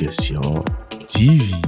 Éducation TV.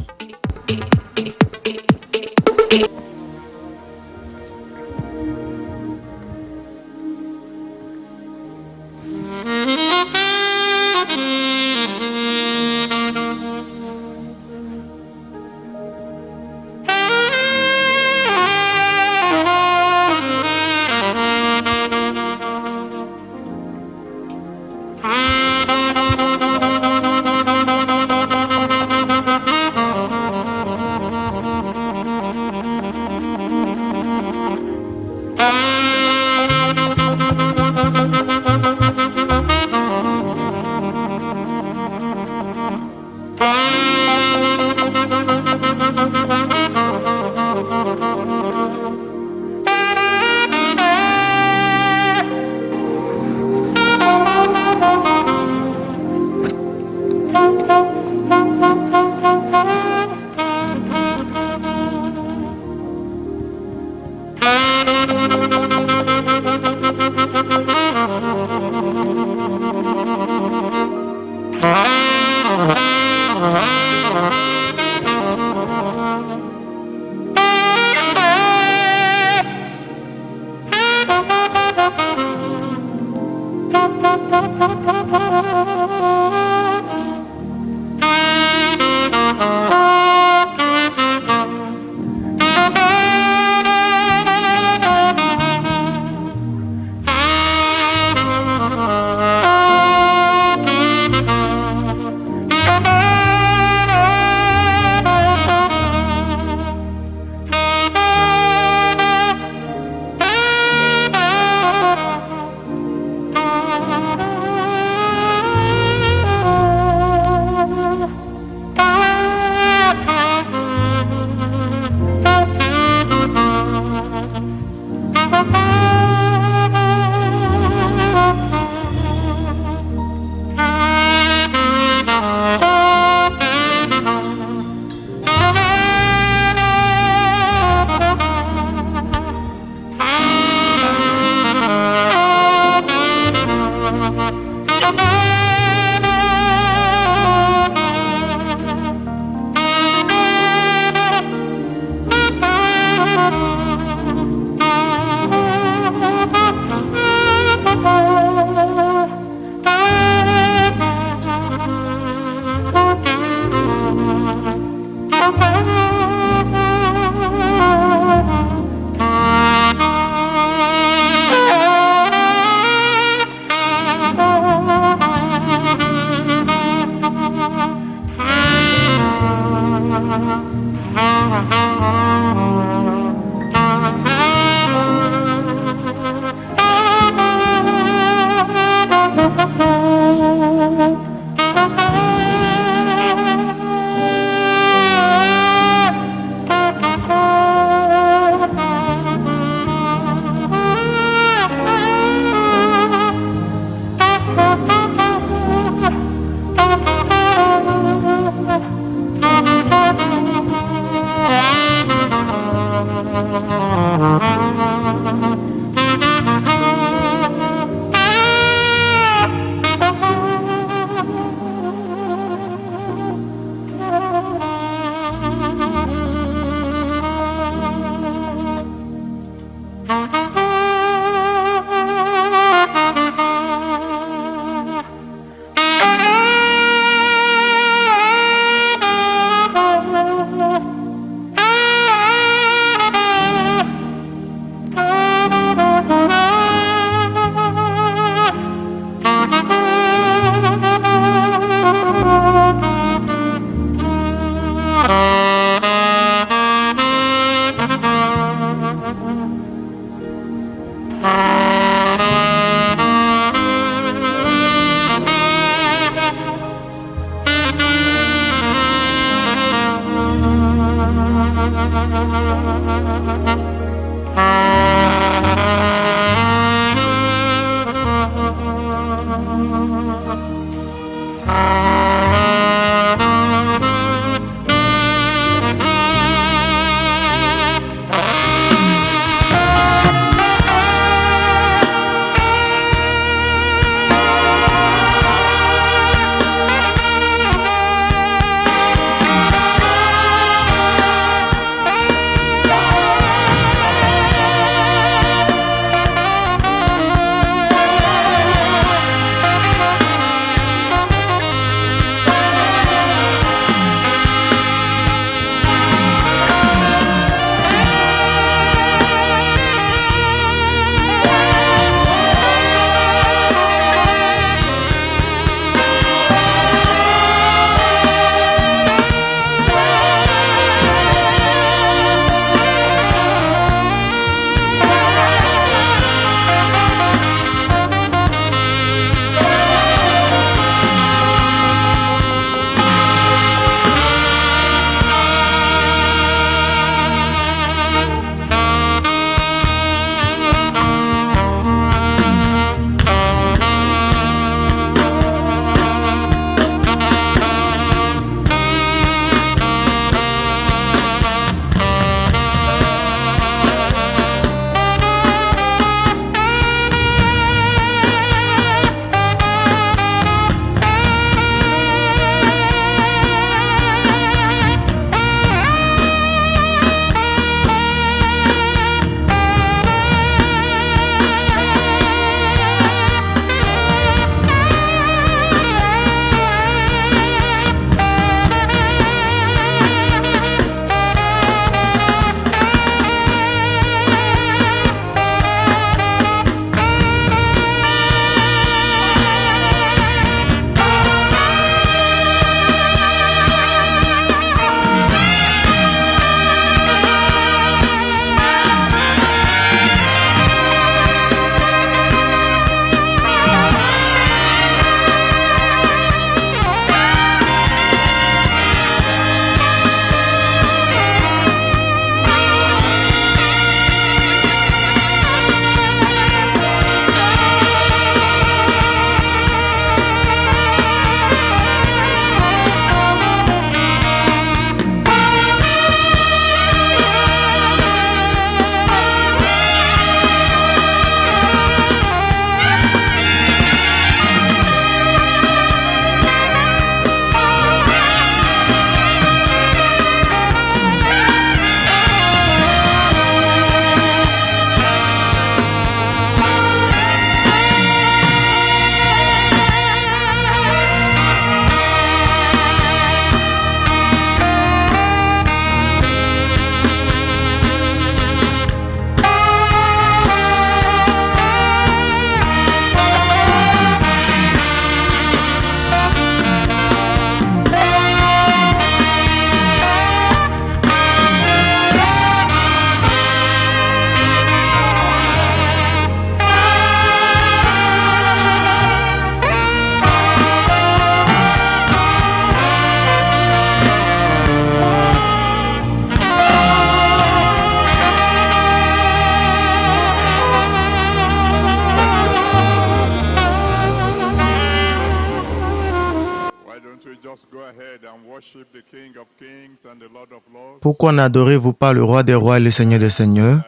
Pourquoi n'adorez-vous pas le roi des rois et le Seigneur des seigneurs?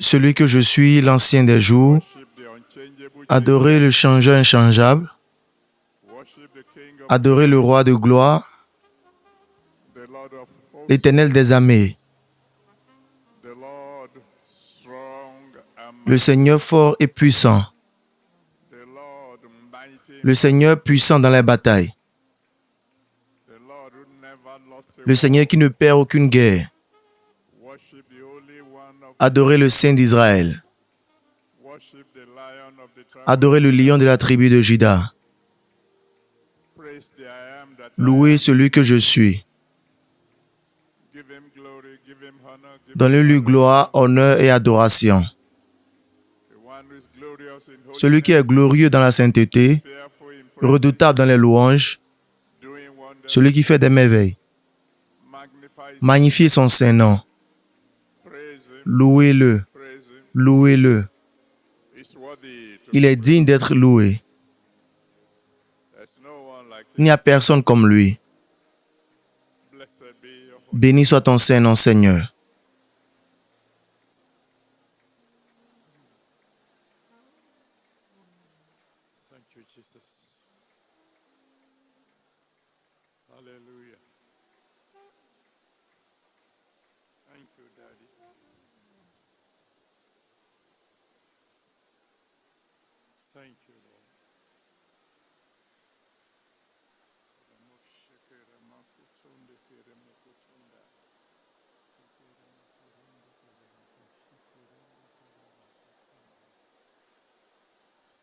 Celui que je suis, l'ancien des jours. Adorez le changeur inchangeable. Adorez le roi de gloire, l'Éternel des armées, le Seigneur fort et puissant, le Seigneur puissant dans les batailles, le Seigneur qui ne perd aucune guerre. Adorez le Saint d'Israël. Adorez le lion de la tribu de Juda. Louez celui que je suis. Donnez-lui gloire, honneur et adoration. Celui qui est glorieux dans la sainteté, redoutable dans les louanges, celui qui fait des merveilles. Magnifiez son saint nom. Louez-le. Louez-le. Il est digne d'être loué. Il n'y a personne comme lui. Béni soit ton saint nom, Seigneur.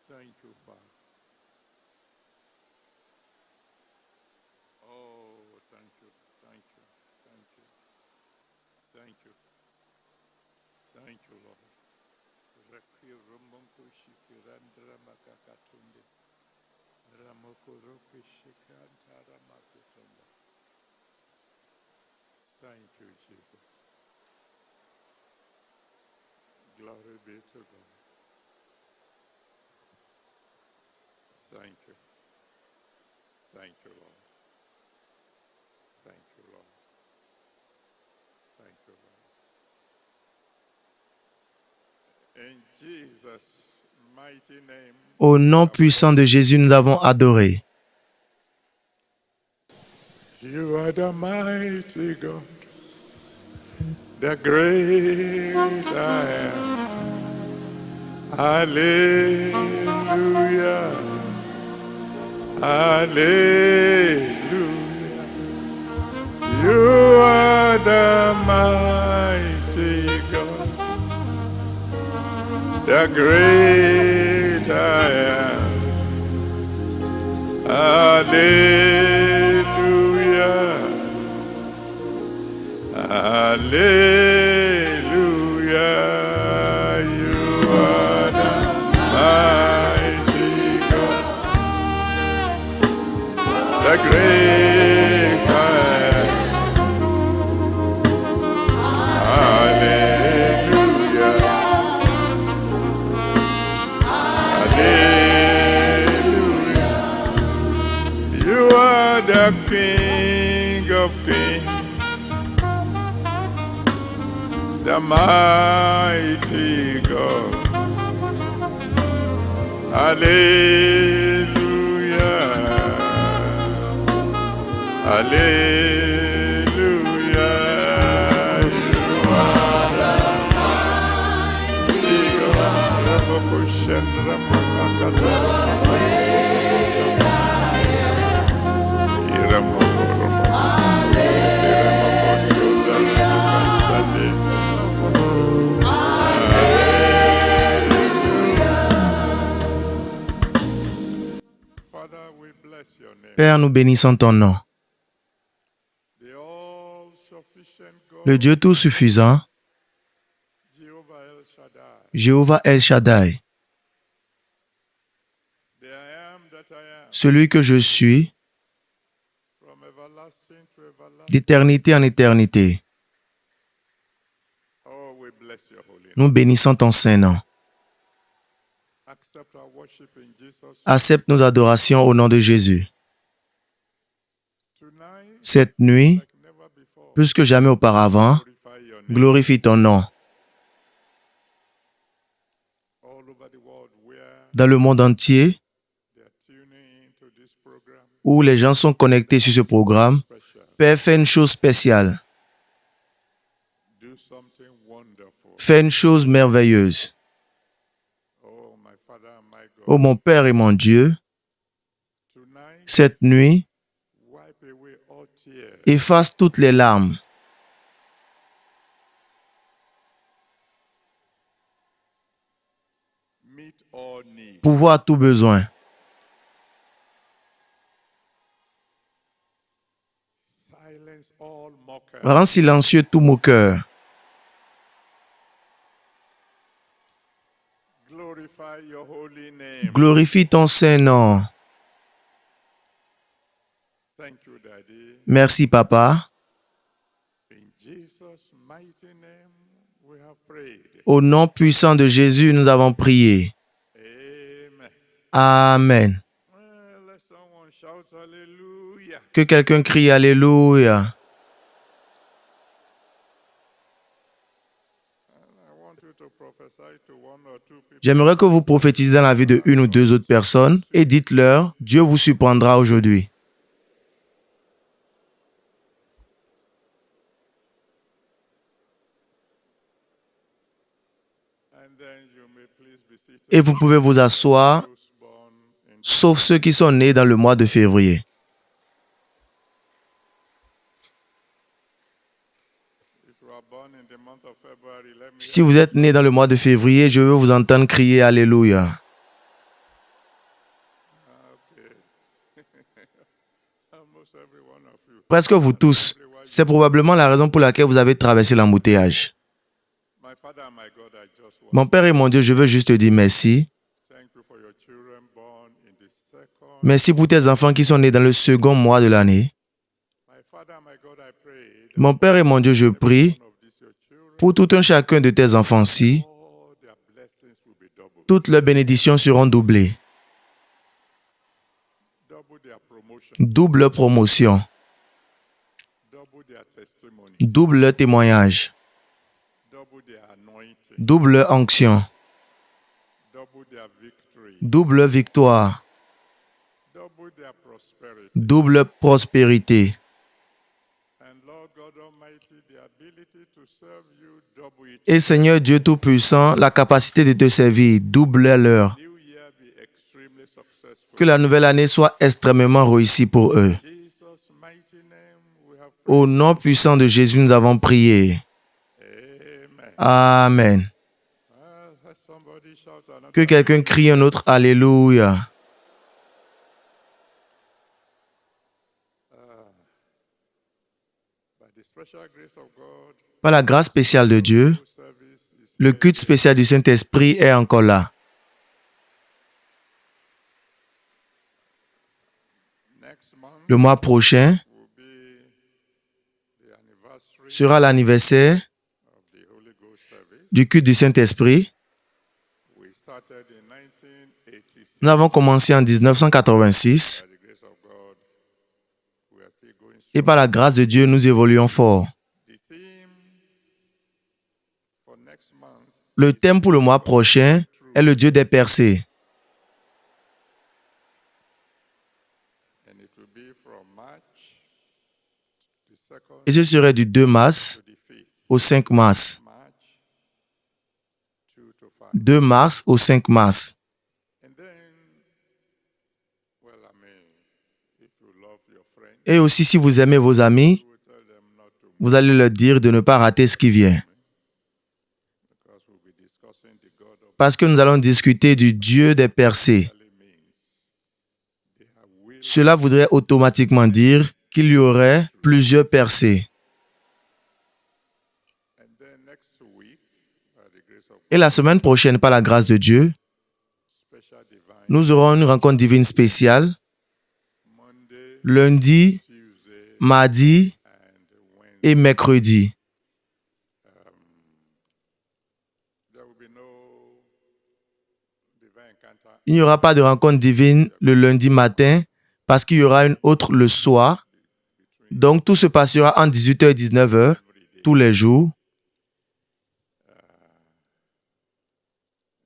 Thank you, Father. Oh, thank you, thank you, thank you, thank you, thank you, Lord. Thank you, Jesus. Glory be to God. Thank you. Thank you, Lord. Thank you, Lord. Thank you, Lord. In Jesus' mighty name. Au nom puissant de Jésus, nous avons adoré. You are the mighty God, the great I am. Hallelujah. Hallelujah. You are the mighty God, the great I am. Hallelujah. Hallelujah. You are the mighty God, the great I am. Hallelujah. Hallelujah. You are the King of Kings, the mighty God. Hallelujah. Hallelujah. You are the mighty God. Ramokushen, Ramakakata. Iramokoro. Père, nous bénissons ton nom. Le Dieu tout-suffisant, Jéhovah El Shaddai, celui que je suis, d'éternité en éternité. Nous bénissons ton saint nom. Accepte nos adorations au nom de Jésus. Cette nuit, like never before. plus que jamais auparavant, Glorify your name. glorifie ton nom. All over the world where Dans le monde entier, they are tuning into this program, où les gens sont connectés sur ce programme, special. Père, fais une chose spéciale. Do something wonderful. Fais une chose merveilleuse. Oh, my Father and my God. Ô mon Père et mon Dieu, Tonight, cette nuit, wipe away all tears. efface toutes les larmes. Meet all needs. Pouvoir tout besoin. Silence all mockers. Rends silencieux tout moqueur. Glorify your holy name. Glorifie ton Saint-Nom. Thank you, Daddy. Merci, Papa. In Jesus' mighty name, we have prayed. Au nom puissant de Jésus, nous avons prié. Amen. Amen. Well, let someone shout hallelujah. Que quelqu'un crie Alléluia. I want you to prophesy to one or two people. J'aimerais que vous prophétisez dans la vie de une ou deux autres personnes et dites-leur, Dieu vous surprendra aujourd'hui. And then you may please be seated. Et vous pouvez vous asseoir, Those born in- sauf ceux qui sont nés dans le mois de février. If you are born in the month of February, let me Si vous êtes nés dans le mois de février, je veux vous entendre crier Alléluia. almost every one of you. Presque vous tous. C'est probablement la raison pour laquelle vous avez traversé l'embouteillage. My Father and my God, I just want Mon Père et mon Dieu, je veux juste te dire merci. to thank you for your children born in the second. Merci pour tes enfants qui sont nés dans le second mois de l'année. My Father and my God, I pray that Mon Père et mon Dieu, je prie one of these your children, pour tout un chacun de tes enfants-ci. all their blessings will be doubled. Toutes leurs bénédictions seront doublées. Double their promotion, Double leur promotion. double their testimony, Double leur témoignage. double their anointing, Double leur onction. double their victory, Double leur victoire. double their prosperity. Double leur prospérité. And Lord God Almighty, the ability to serve you, double it. Et Seigneur Dieu Tout-Puissant, la capacité de te servir, double-leur. New year be extremely successful. Que la nouvelle année soit extrêmement réussie pour eux. Jesus' mighty name, we have prayed. Au nom puissant de Jésus, nous avons prié. Amen. Amen. Let somebody shout another. Que quelqu'un crie un autre Alléluia. By the special grace of God, Par la grâce spéciale de Dieu, the service is le culte spécial du Saint-Esprit est encore là. next month Le mois prochain will be the anniversary sera l'anniversaire of the Holy Ghost service. du culte du Saint-Esprit. We started in 1986. Nous avons commencé en 1986 By the grace of God, we are still going et strong. par la grâce de Dieu, nous évoluons fort. The theme for next month, Le thème pour le mois prochain est le Dieu des percées. and it will be from March to the 2nd Et ce serait du 2 mars to the 5th. au 5 mars. March 2 to 5. 2 mars au 5 mars. And then, well, if you love your friend, Et aussi, si vous aimez vos amis, you will tell them not to, vous allez leur dire de ne pas rater ce qui vient. because we'll be discussing the God of Parce que nous allons discuter du Dieu des percées. Italy means they have will. Cela voudrait automatiquement dire qu'il y aurait plusieurs percées. And then next week, by the grace of Et la semaine prochaine, par la grâce de Dieu, special divine, nous aurons une rencontre divine spéciale Monday, lundi, Tuesday, mardi and Wednesday. et mercredi. There will be no divine encounter Il n'y aura pas de rencontre divine le lundi matin parce qu'il y aura une autre le soir Donc, tout se passera entre 18h et 19h, tous les jours.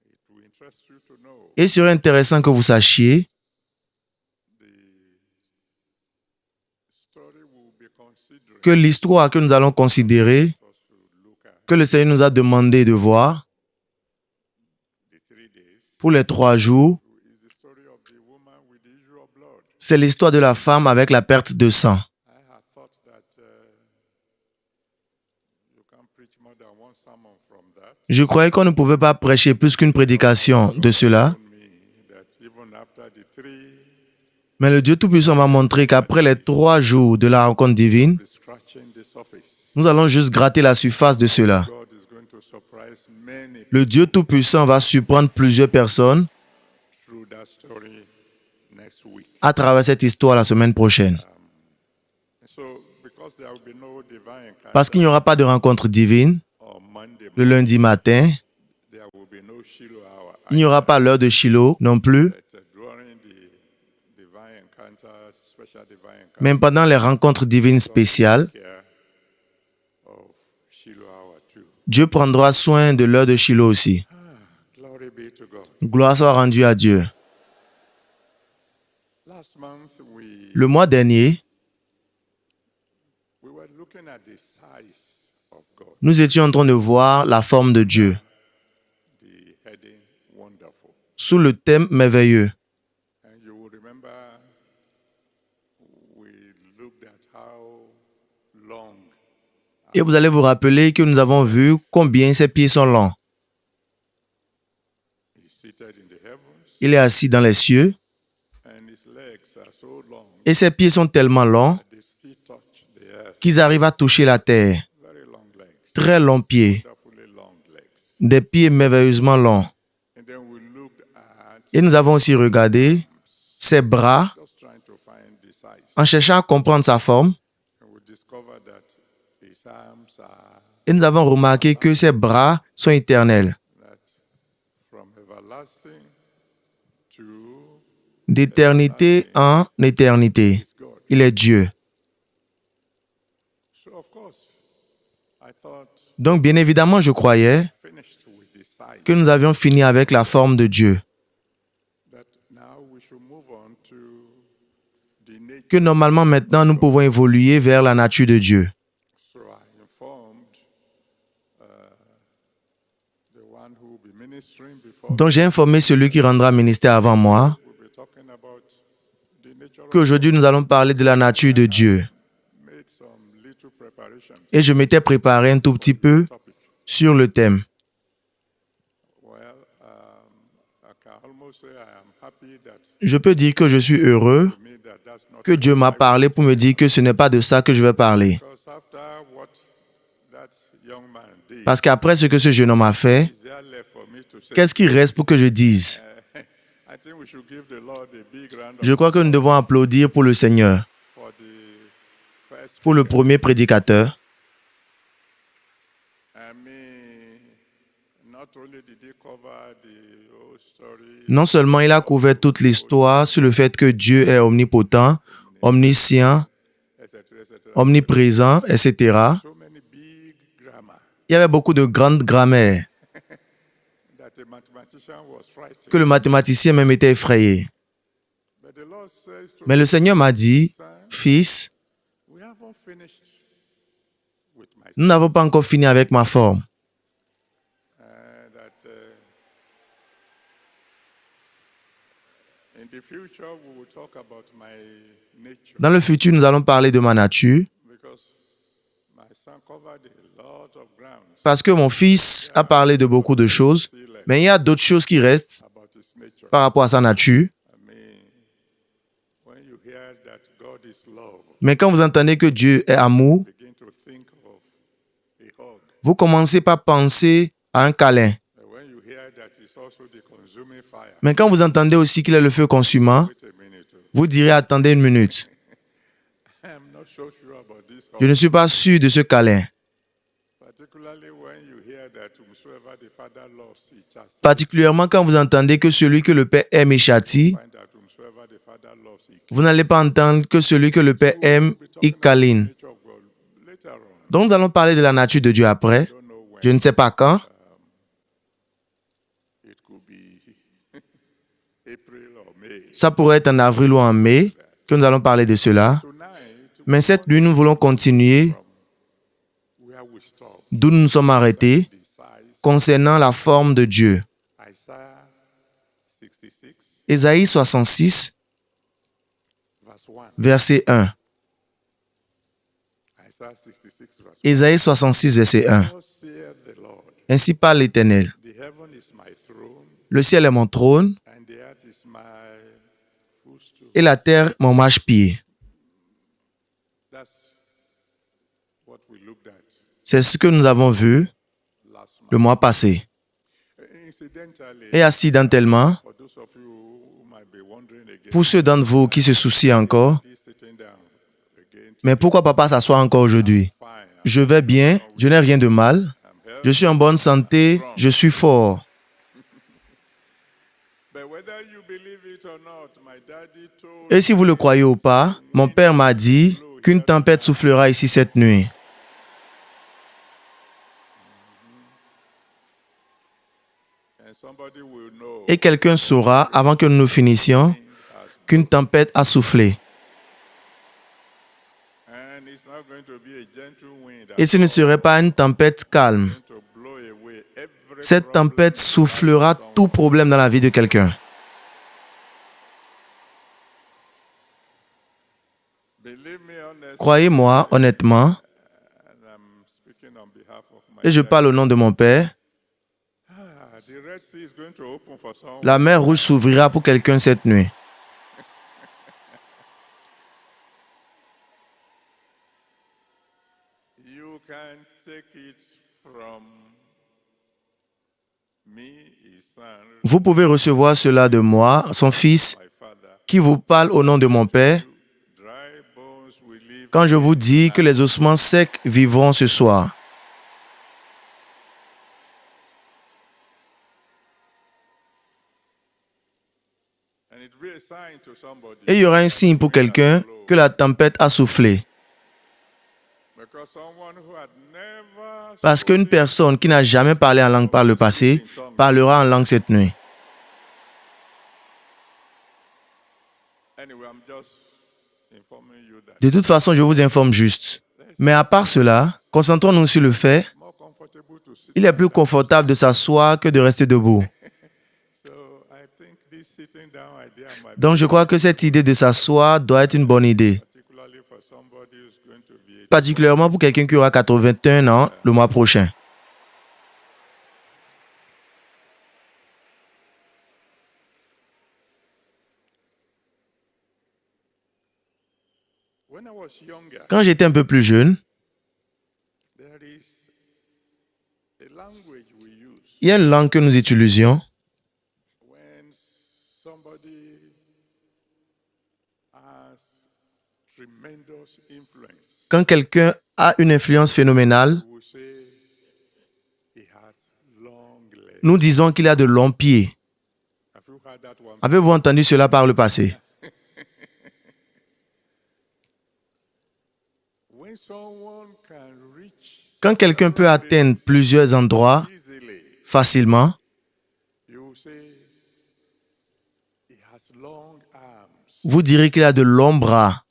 It will interest you to know Et il serait intéressant que vous sachiez the story we'll be considering que l'histoire que nous allons considérer, us to look at que le Seigneur nous a demandé de voir the 3 days pour les 3 jours, is the story of the woman with the issue of blood. c'est l'histoire de la femme avec la perte de sang. I had thought that you can preach more than one sermon from that. Je croyais qu'on ne pouvait pas prêcher plus qu'une prédication de cela, Told me that even after the 3 mais le Dieu Tout-Puissant m'a montré qu'après les 3 jours de la rencontre divine, be scratching the surface, nous allons juste gratter la surface de cela. God is going to surprise many Le Dieu Tout-Puissant va surprendre plusieurs personnes through that story next week. à travers cette histoire la semaine prochaine. So, because there will be no divine Parce qu'il n'y encounter aura pas de rencontre divine on Monday, le lundi matin, there will be no Shiloh hour. il n'y aura pas l'heure de Shiloh non plus, But during the divine encounter, special divine encounter, même pendant les rencontres divines spéciales, care of Shiloh hour too. Dieu prendra soin de l'heure de Shiloh aussi. Glory be to God. Gloire soit rendue à Dieu. Last month Le mois dernier, we were looking at the size of God, nous étions en train de voir la forme de Dieu the heading wonderful. sous le thème merveilleux. And you will remember we looked at how long Et vous allez vous rappeler que nous avons vu combien ses pieds sont longs. he's seated in the heavens Il est assis dans les cieux and his legs are so long et ses pieds sont tellement longs that they still touch the earth. qu'ils arrivent à toucher la terre. Very long legs, Très longs pieds, wonderfully long legs. des pieds merveilleusement longs. And then we looked at Et nous avons aussi regardé ses bras just trying to find the size. en cherchant à comprendre sa forme. And we discovered that his arms are Et nous avons remarqué que ses bras sont éternels. that from everlasting to D'éternité en éternité. is God. Il est Dieu. So of course, I thought Donc, bien évidemment, je croyais finished with the size. que nous avions fini avec la forme de Dieu. That now we should move on to the nature. Que normalement, maintenant, nous pouvons évoluer vers la nature de Dieu. So I informed the one who will be ministering before Donc, j'ai informé celui qui rendra ministère avant moi we'll be talking about the nature of qu'aujourd'hui, nous allons parler de la nature de Dieu. made some little preparations Et je m'étais préparé un tout petit peu topic. sur le thème. Well, I can almost say I am happy that Je peux dire que je suis heureux me that that's not que Dieu m'a parlé pour me dire que ce n'est pas de ça que je vais parler. because after what that young man did, Parce qu'après ce que ce jeune homme a fait, is there left for me to say? qu'est-ce qui reste pour que je dise? I think we should give the Lord a big round of Je crois que nous devons applaudir pour le Seigneur, for the first. pour le premier prédicateur. I mean, not only did he cover the whole story, Non seulement il a couvert toute l'histoire sur le fait que Dieu est omnipotent, omniscient, etc., etc. omniprésent, etc. So many big grammar Il y avait beaucoup de grandes grammaires that a mathematician was frightened. que le mathématicien même était effrayé. But the Lord says to Mais le Seigneur m'a dit, Fils, we haven't finished with my nous n'avons pas encore fini avec ma forme. that in the future we will talk about my nature Dans le futur, nous allons parler de ma nature because my son covered a lot of ground parce que mon fils a parlé de beaucoup de choses, mais il y a d'autres choses qui restent about his nature. par rapport à sa nature. I mean, when you hear that God is love, Mais quand vous entendez que Dieu est amour, begin to think of a hug. vous commencez par penser à un câlin. But when you hear that it's also the consuming fire, Mais quand vous entendez aussi qu'il est le feu consumant, wait a minute. vous direz attendez une minute. I'm not so sure about this Je hug, ne suis pas sûr de ce câlin. particularly when you hear that whomsoever the Father loves, he chastises. Particulièrement quand vous entendez que celui que le Père aime et châtie, Find that whomsoever the Father Father loves Ike. Vous n'allez pas entendre que celui que le Père aime, Ikaline. Nature of God later on. Donc nous allons parler de la nature de Dieu après. Don't know when. Je ne sais pas quand. It could be April or May. Ça pourrait être en avril ou en mai que nous allons parler de cela. Tonight, Mais cette nuit, nous voulons continuer where we stop, d'où nous nous sommes arrêtés the size, concernant la forme de Dieu. Isaiah 66, Ésaïe 66, verse 1. verset 1. Isaiah 66, verse 1. Ésaïe 66, verset 1. Thus saith the Lord, Ainsi parle l'Éternel. the heaven is my throne, Le ciel est mon trône and the earth is my footstool. et la terre mon marchepied. That's what we looked at C'est ce que nous avons vu last le month. mois passé. Incidentally, Et accidentellement, for those of you who might be wondering again, pour ceux d'entre vous qui se soucient encore, he's sitting down again, mais pourquoi papa s'assoit encore aujourd'hui? fine. Je vais bien, je n'ai rien de mal, I'm healthy. je suis en bonne santé, je suis fort. But whether you believe it or not, my daddy told Et si vous le croyez ou pas, mon père m'a dit qu'une tempête soufflera ici cette nuit. and somebody will know Et quelqu'un saura, avant que nous finissions, qu'une tempête a soufflé. and it's not going to be a gentle wind Et ce ne serait pas une tempête calme. to blow away every Cette tempête soufflera tout problème dans la vie de quelqu'un. believe me honestly, Croyez-moi, honnêtement, and I'm speaking on behalf of my et je parle au nom de mon père, the Red Sea is going to open for someone. la mer rouge s'ouvrira pour quelqu'un cette nuit. You can take it from me, his son, Vous pouvez recevoir cela de moi, son fils, my father. qui vous parle au nom de mon père, Dry bones will live. quand je vous dis que les ossements secs vivront ce soir. And it will be a sign to somebody. Et il y aura un signe pour quelqu'un que la tempête a soufflé. Because someone who had never Parce qu'une personne qui n'a jamais parlé en langue par le passé parlera en langue cette nuit. anyway, I'm just informing you that De toute façon, je vous informe juste. Mais à part cela, concentrons-nous sur le fait, more comfortable to sit. il est plus confortable de s'asseoir que de rester debout. So I think this sitting down idea might be Donc je crois que cette idée de s'asseoir doit être une bonne idée, particularly for somebody who's going to be particulièrement pour quelqu'un qui aura 81 ans le mois prochain. When I was younger, Quand j'étais un peu plus jeune, there is a language we use il y a une langue que nous utilisions when somebody has tremendous influence. quand quelqu'un a une influence phénoménale. We will say he has long legs. Nous disons qu'il a de longs pieds. Have you heard that one? Avez-vous entendu cela par le passé? When someone can reach Quand quelqu'un peut atteindre plusieurs endroits easily, facilement, you will say he has long arms. vous direz qu'il a de longs bras.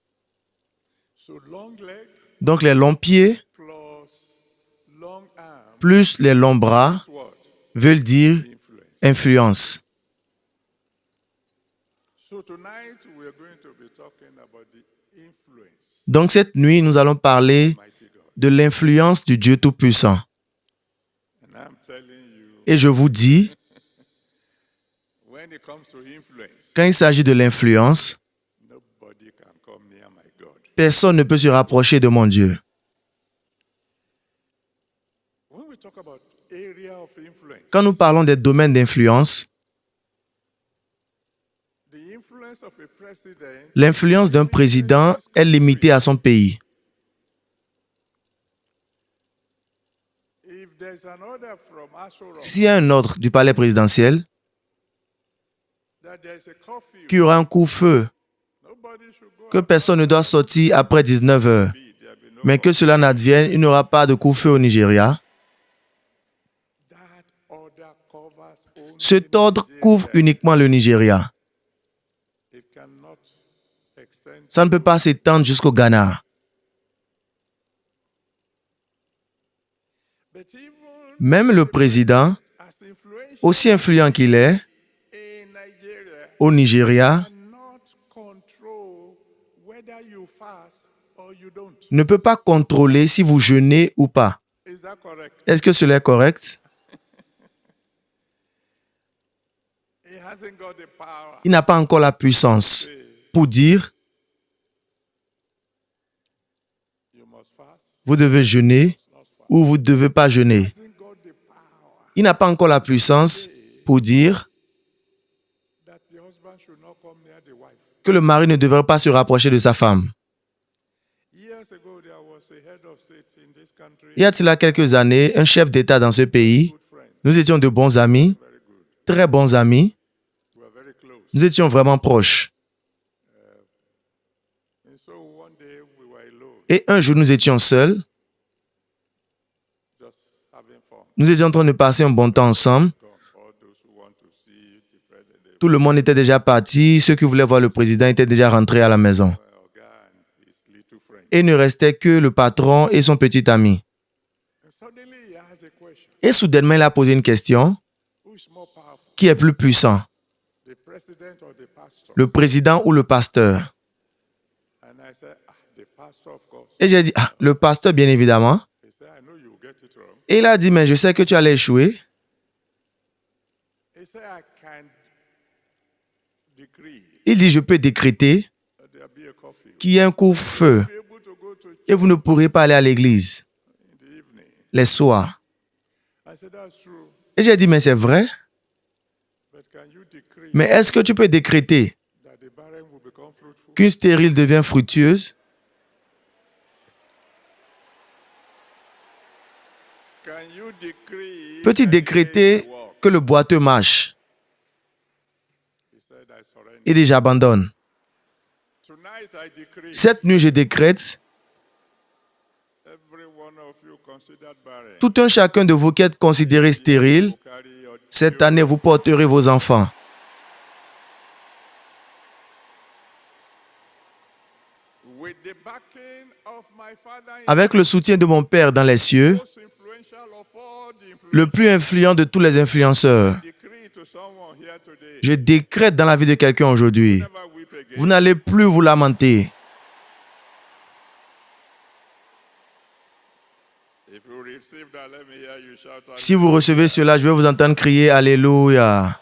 So long leg Donc les longs pieds plus long arms plus les longs bras is what? veulent dire Influence. influence. So tonight we are going to be talking about the influence Donc cette nuit, nous allons parler of mighty God. de l'influence du Dieu Tout-Puissant. And I'm telling you, Et je vous dis, when it comes to influence, quand il s'agit de l'influence, nobody can come near my God. personne ne peut se rapprocher de mon Dieu. When we talk about area of influence, Quand nous parlons des domaines d'influence, the influence of a president l'influence d'un président est limitée à son pays. if there's an order from Aso Rock S'il y a un ordre du palais présidentiel, that there's a curfew qu'il y aura un coup-feu que personne ne doit sortir après 19 heures. Mais que cela n'advienne, il n'y aura pas de couvre-feu au Nigeria. Cet ordre couvre uniquement le Nigeria. Ça ne peut pas s'étendre jusqu'au Ghana. Même le président, aussi influent qu'il est, au Nigeria, ne peut pas contrôler si vous jeûnez ou pas. Est-ce que cela est correct? Il n'a pas encore la puissance pour dire vous devez jeûner ou vous ne devez pas jeûner. Il n'a pas encore la puissance pour dire que le mari ne devrait pas se rapprocher de sa femme. Il y a de cela quelques années, un chef d'État dans ce pays, nous étions de bons amis, très bons amis, nous étions vraiment proches. Et un jour, nous étions seuls. Nous étions en train de passer un bon temps ensemble. Tout le monde était déjà parti. Ceux qui voulaient voir le président étaient déjà rentrés à la maison. Et il ne restait que le patron et son petit ami. Et soudainement, il a posé une question. Qui est plus puissant? Le président ou le pasteur? Et j'ai dit, le pasteur, bien évidemment. Et il a dit, mais je sais que tu allais échouer. Il dit, je peux décréter qu'il y ait un couvre-feu et vous ne pourrez pas aller à l'église les soirs. Et j'ai dit, mais c'est vrai. Mais est-ce que tu peux décréter qu'une stérile devient fructueuse? Peux-tu décréter que le boiteux marche? Il dit, j'abandonne. Cette nuit, je décrète, tout un chacun de vous qui êtes considéré stérile, cette année, vous porterez vos enfants. Avec le soutien de mon Père dans les cieux, le plus influent de tous les influenceurs, je décrète dans la vie de quelqu'un aujourd'hui, vous n'allez plus vous lamenter. Si vous recevez cela, je vais vous entendre crier Alléluia.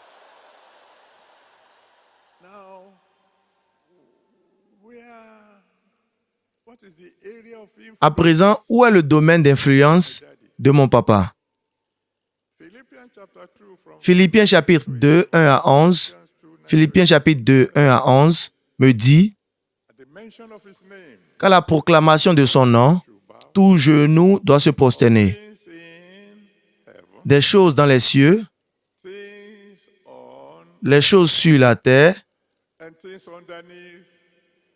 À présent, où est le domaine d'influence de mon papa? Philippiens chapitre 2, 1 à 11. Philippiens chapitre 2, 1 à 11 me dit qu'à la proclamation de son nom, tout genou doit se prosterner. Des choses dans les cieux, les choses sur la terre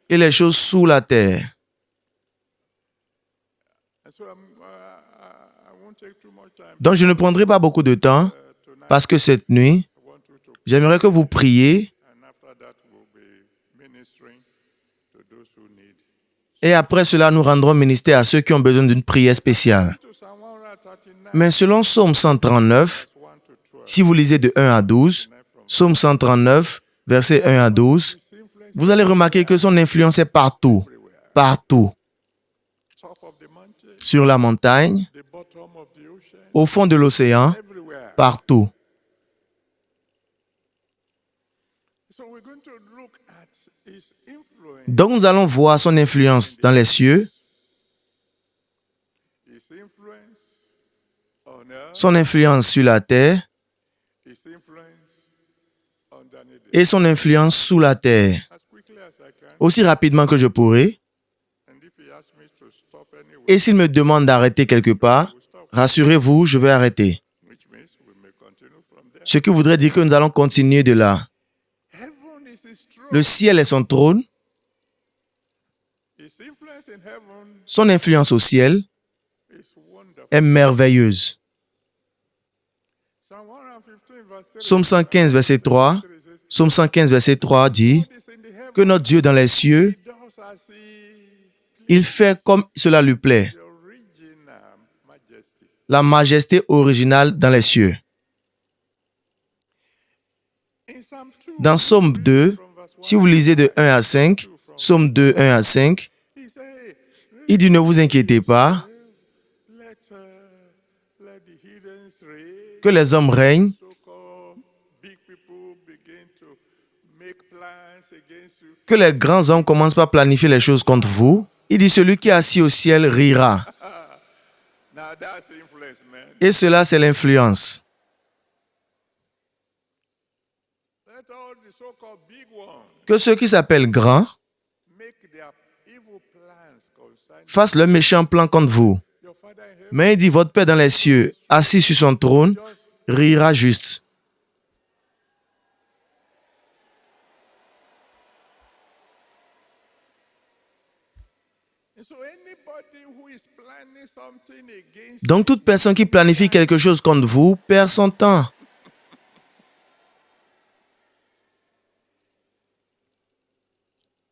et les choses sous la terre. Donc je ne prendrai pas beaucoup de temps parce que cette nuit, j'aimerais que vous priez et après cela, nous rendrons ministère à ceux qui ont besoin d'une prière spéciale. Mais selon Psaume 139, si vous lisez de 1 à 12, Psaume 139, versets 1 à 12, vous allez remarquer que son influence est partout, partout. Sur la montagne, au fond de l'océan, partout. Donc nous allons voir son influence dans les cieux, son influence sur la terre et son influence sous la terre. Aussi rapidement que je pourrai. Et s'il me demande d'arrêter quelque part, rassurez-vous, je vais arrêter. Ce qui voudrait dire que nous allons continuer de là. Le ciel est son trône influence in heaven Son influence au ciel is wonderful. est merveilleuse. Psalm 115, verse 3. Psaume 115, verset 3. Psaume 115, verset 3 dit God is in the heaven. que notre Dieu dans les cieux, He does as he il fait comme cela lui plaît. the original majesty. La majesté originale dans les cieux. In Psalm 2, Dans Psaume 2, from verse 1, si vous lisez de 1 à 5, Psaume 2, 1 à 5, he said, il dit ne vous inquiétez pas, let the heathens reign. que les hommes règnent, So-called big people begin to make plans against you. que les grands hommes commencent par planifier les choses contre vous. Il dit celui qui est assis au ciel rira. Now that's influence, man. Et cela, c'est l'influence. Let all the so-called big ones Que ceux qui s'appellent grands make their evil plans concerning fassent leur méchant plan contre vous. your Father in heaven. Mais il dit votre Père dans les cieux, assis sur son trône, rira juste. And so anybody who is planning something against Donc toute personne qui planifie quelque chose contre vous perd son temps.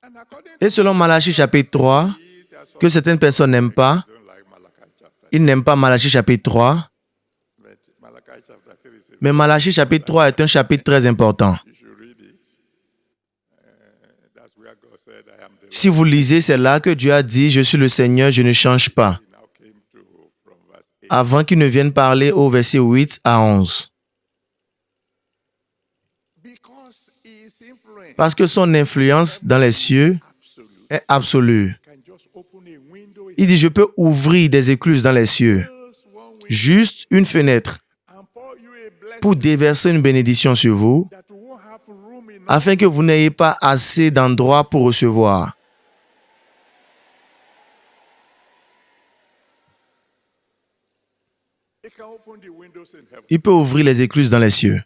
and according Et selon Malachie chapitre 3, to it, there's some que certaines personnes n'aiment pas, don't like Malachi chapter. ils n'aiment pas Malachie chapitre 3, But Malachi chapter 3 is mais Malachie chapitre 3 est un chapitre très important. you should read it. That's where God said, I am the Si vous lisez, c'est là que Dieu a dit, je suis le Seigneur, je ne change pas. He now came to from verse 8. Avant qu'il ne vienne parler au verset 8 à 11. Because his influence Parce que son influence dans les cieux absolute est absolue. can just open a window Il dit, je peux ouvrir des écluses dans les cieux. just one window Juste une fenêtre and pour you a blessing pour déverser une bénédiction sur vous, that you won't have room enough. afin que vous n'ayez pas assez d'endroits pour recevoir. It can open the windows in heaven. Il peut ouvrir les écluses dans les cieux.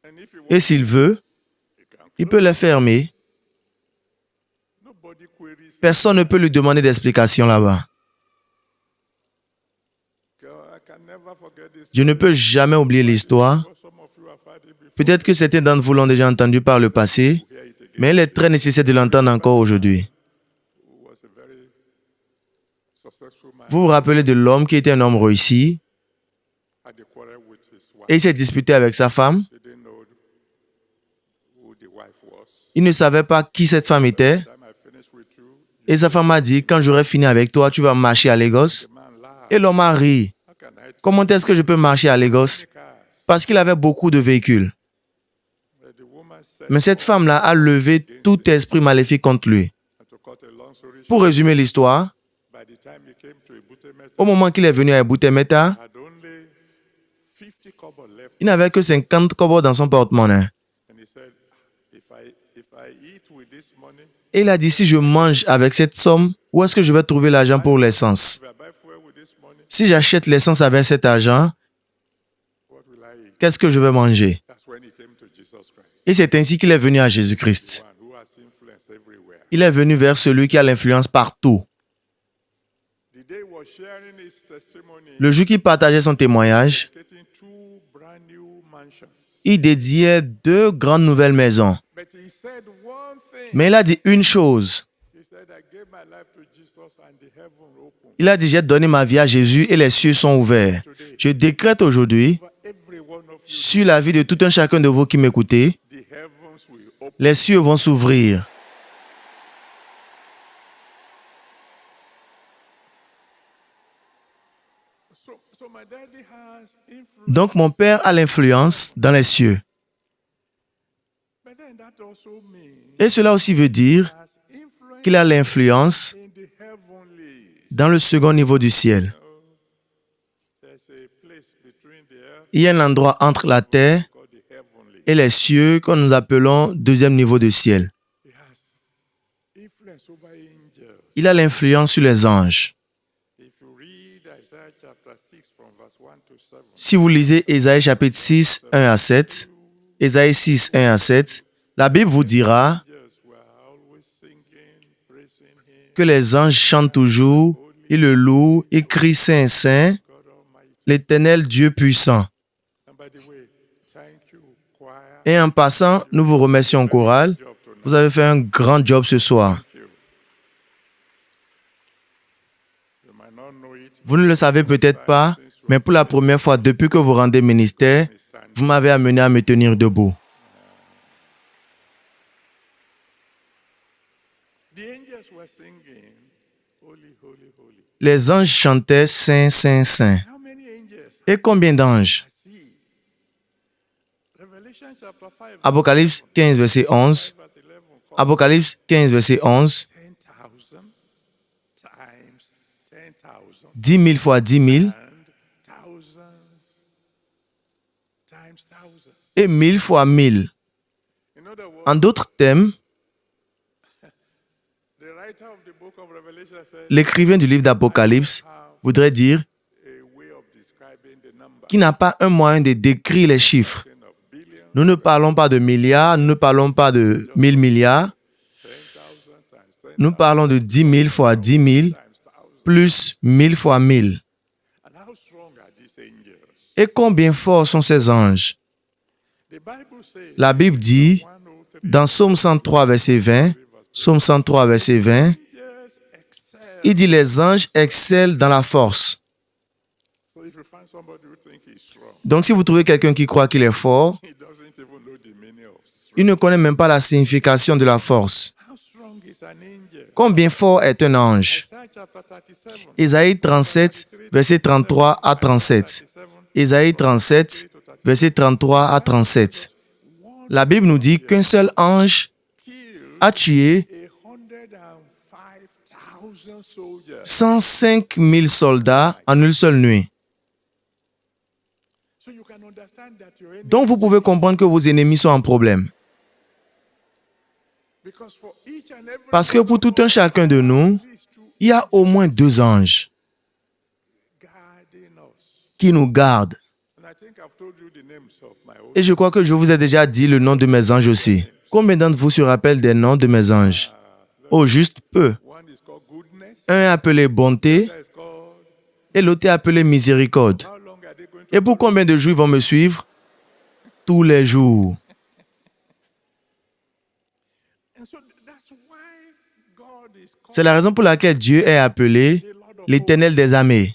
And if you Et want, s'il veut, it can il peut les fermer. nobody queries. Personne ne peut lui demander d'explication là-bas. God, I can never forget this. Je ne peux jamais oublier l'histoire. Some of you have heard it before. Peut-être que certains d'entre vous l'ont déjà entendu par le passé, Hear it again. mais il est très nécessaire de l'entendre encore aujourd'hui. Who was a very successful man. Vous vous rappelez de l'homme qui était un homme réussi Had a quarrel with his wife. et il s'est disputé avec sa femme. He didn't know who the wife was. Il ne savait pas qui cette femme était Time I finished with you, et sa femme a dit, quand j'aurai fini avec toi, tu vas marcher à Lagos. the man laughed. Et l'homme a ri. How can I Comment est-ce que je peux marcher à Lagos? cars? Parce qu'il avait beaucoup de véhicules. But the woman said, Mais cette femme-là a levé tout esprit maléfique contre lui. and to cut a long story short, Pour résumer l'histoire, by the time he came to Ebute Metta, au moment qu'il est venu à Ebute Metta, had only 50 kobo left. il n'avait que 50 kobos dans son porte-monnaie. And he said, if I eat with this money, Et il a dit, si je mange avec cette somme, où est-ce que je vais trouver l'argent pour l'essence? if I buy fuel with this money, Si j'achète l'essence avec cet argent, what will I eat? qu'est-ce que je vais manger? That's when he came to Jesus Christ, Et c'est ainsi qu'il est venu à Jésus-Christ. one who has influence everywhere. Il est venu vers celui qui a l'influence partout. The day he was sharing his testimony, Le jour qu'il partageait son témoignage, getting two brand new mansions. il dédiait 2 grandes nouvelles maisons. But he said one thing. Mais il a dit une chose. He said, I gave my life to Jesus and the heaven opened. Il a dit, j'ai donné ma vie à Jésus et les cieux sont ouverts. Je décrète aujourd'hui, For every one of you, sur la vie de tout un chacun de vous qui m'écoutez, the heavens will open. les cieux vont s'ouvrir. So my daddy has influence. Donc mon Père a l'influence dans les cieux. But then that also means Et cela aussi veut dire has influence qu'il a l'influence in the heavenlies. dans le second niveau du ciel. There's a place between the earth Il y a un endroit entre la terre called the heavenly. et les cieux que nous appelons deuxième niveau du ciel. He has influence over angels. Il a l'influence sur les anges. If you read Isaiah chapter 6 from verse 1 to 7, Si vous lisez Ésaïe chapitre 6, 1 à 7, Ésaïe 6, 1 à 7, la Bible vous dira angels were always singing, praising him, que les anges chantent toujours, ils le louent, ils crient Saint, Saint, l'Éternel Dieu puissant. And by the way, thank you, choir. Et en passant, nous vous remercions, chorale. Job tonight. Vous avez fait un grand job ce soir. Thank you. You might not know it. Vous ne le savez peut-être pas, mais pour la première fois depuis que vous rendez ministère, vous m'avez amené à me tenir debout. The angels were singing, Holy, Holy, Holy. Les anges chantaient Saint, Saint, Saint. How many angels? Et combien d'anges? I see. Revelation chapter 5, Apocalypse 15, verset 11. verse 11. Apocalypse 15, verset 11. 10,000 times 10,000 10 000 fois 10 000 and thousands times thousands. et 1000 fois 1000. In other words, En d'autres termes, the writer of the book of Revelation said l'écrivain du livre d'Apocalypse voudrait dire a way of describing the number qu'il n'a pas un moyen de décrire les chiffres. of billions, Nous ne parlons pas de milliards, nous ne parlons pas de 1000 milliards, 10,000 times 10,000 nous parlons de 10 000 fois 10 000 times 1,000. plus 1000 fois 1000. And how strong are these angels? Et combien forts sont ces anges? The Bible says La Bible dit 103 dans Psaume 103, verset 20, Psaume 103, verset 20, angels excel. il dit les anges excellent dans la force. So if you find somebody who think he's strong, Donc si vous trouvez quelqu'un qui croit qu'il est fort, he doesn't even know the meaning of strength. il ne connaît même pas la signification de la force. How strong is an angel? Combien fort est un ange? Isaiah chapter 37. Ésaïe 37, verset 33 à 37. Ésaïe 37, verset 33 à 37. La Bible nous dit qu'un seul ange Killed a tué 105,000 soldiers. 105 000 soldats en une seule nuit. So you can understand that your enemy, Donc vous pouvez comprendre que vos ennemis sont en problème. because for each and every Parce que pour tout un chacun de nous, at least two il y a au moins 2 anges guarding us. qui nous gardent. And I think I've told you the names of my own. Et je crois que je vous ai déjà dit le nom de mes anges aussi. Combien d'entre vous se rappellent des noms de mes anges? Oh, juste peu. One is called goodness. Un est appelé bonté That is called. et l'autre est appelé miséricorde. How long are they going to? Et pour combien de jours ils vont me suivre? Tous les jours. And so that's why God is called C'est la raison pour laquelle Dieu est appelé the Lord of l'Éternel des armées.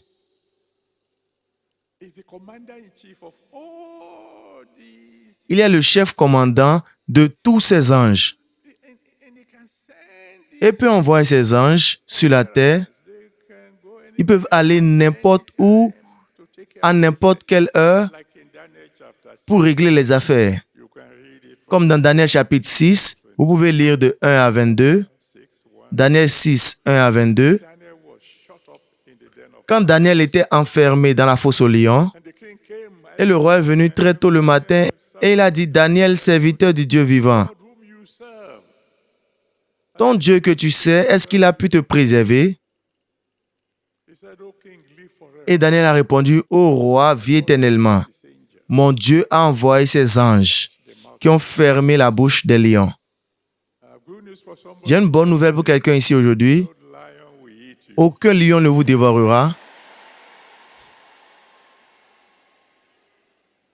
is the commander in chief of all these. Il est le chef commandant de tous ces anges. And he can send Et peut envoyer ses anges sur la terre. they can go any Ils peuvent aller n'importe où, to take care à n'importe quelle heure, like in Daniel chapter 6. pour régler les affaires. You can read it from Comme dans Daniel chapitre 6, vous pouvez lire de 1 à 22. 6 1. Daniel 6, 1 à 22. Daniel was shut up in the den of Quand Daniel était enfermé dans la fosse aux lions, and the king came et le roi est venu très tôt le matin, et il a dit, Daniel, serviteur du Dieu vivant, God whom you serve. ton Dieu que tu sais, est-ce qu'il a pu te préserver? He said, O king, live forever. Et Daniel a répondu, ô roi, vis éternellement. This angel. Mon Dieu a envoyé ses anges qui ont fermé la bouche des lions. I have good news for somebody. J'ai une bonne nouvelle pour quelqu'un ici aujourd'hui. No lion will eat you. Aucun lion ne vous dévorera.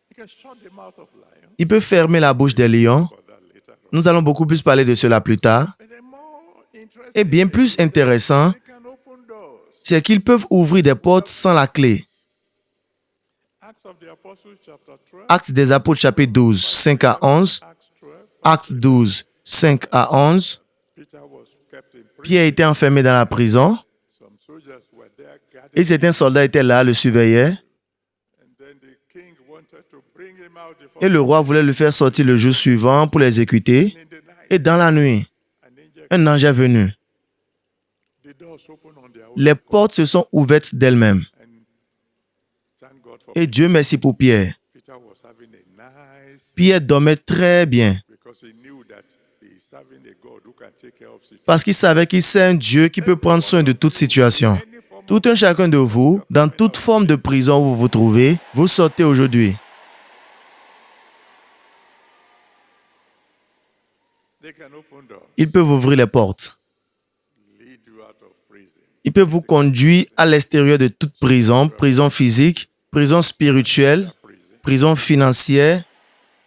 You can shut the mouth of lion. Il peut fermer la bouche des lions. For that later. Nous allons beaucoup plus parler de cela plus tard. But the more interesting Et bien plus intéressant, they can open doors. c'est qu'ils peuvent ouvrir des portes sans la clé. Acts of the Apostles chapter 12. Actes des Apôtres chapitre 12, 5 à 11. Acts 12. Actes 12, 5 à 11. Peter was kept in prison. Pierre était enfermé dans la prison Some soldiers were there guarding. et certains soldats étaient là, le surveillaient. And then the king wanted to bring him out the Et le roi voulait le faire sortir le jour suivant pour l'exécuter. in the night. Et dans la nuit, An angel. un ange est venu. The doors opened on their own. Les portes se sont ouvertes d'elles-mêmes. And thank God for Et Dieu merci pour Pierre. Peter was having a nice Pierre dormait très bien because he knew that he is serving a God who can take care of situations. parce qu'il savait qu'il c'est un Dieu qui peut prendre soin de toute situation. Any form Tout un chacun de vous, dans toute forme de prison où vous vous trouvez, vous sortez aujourd'hui. they can open doors, Ils peuvent ouvrir les portes lead you out Il peut vous conduire à l'extérieur de toute prison, prison physique, prison spirituelle, prison. prison financière.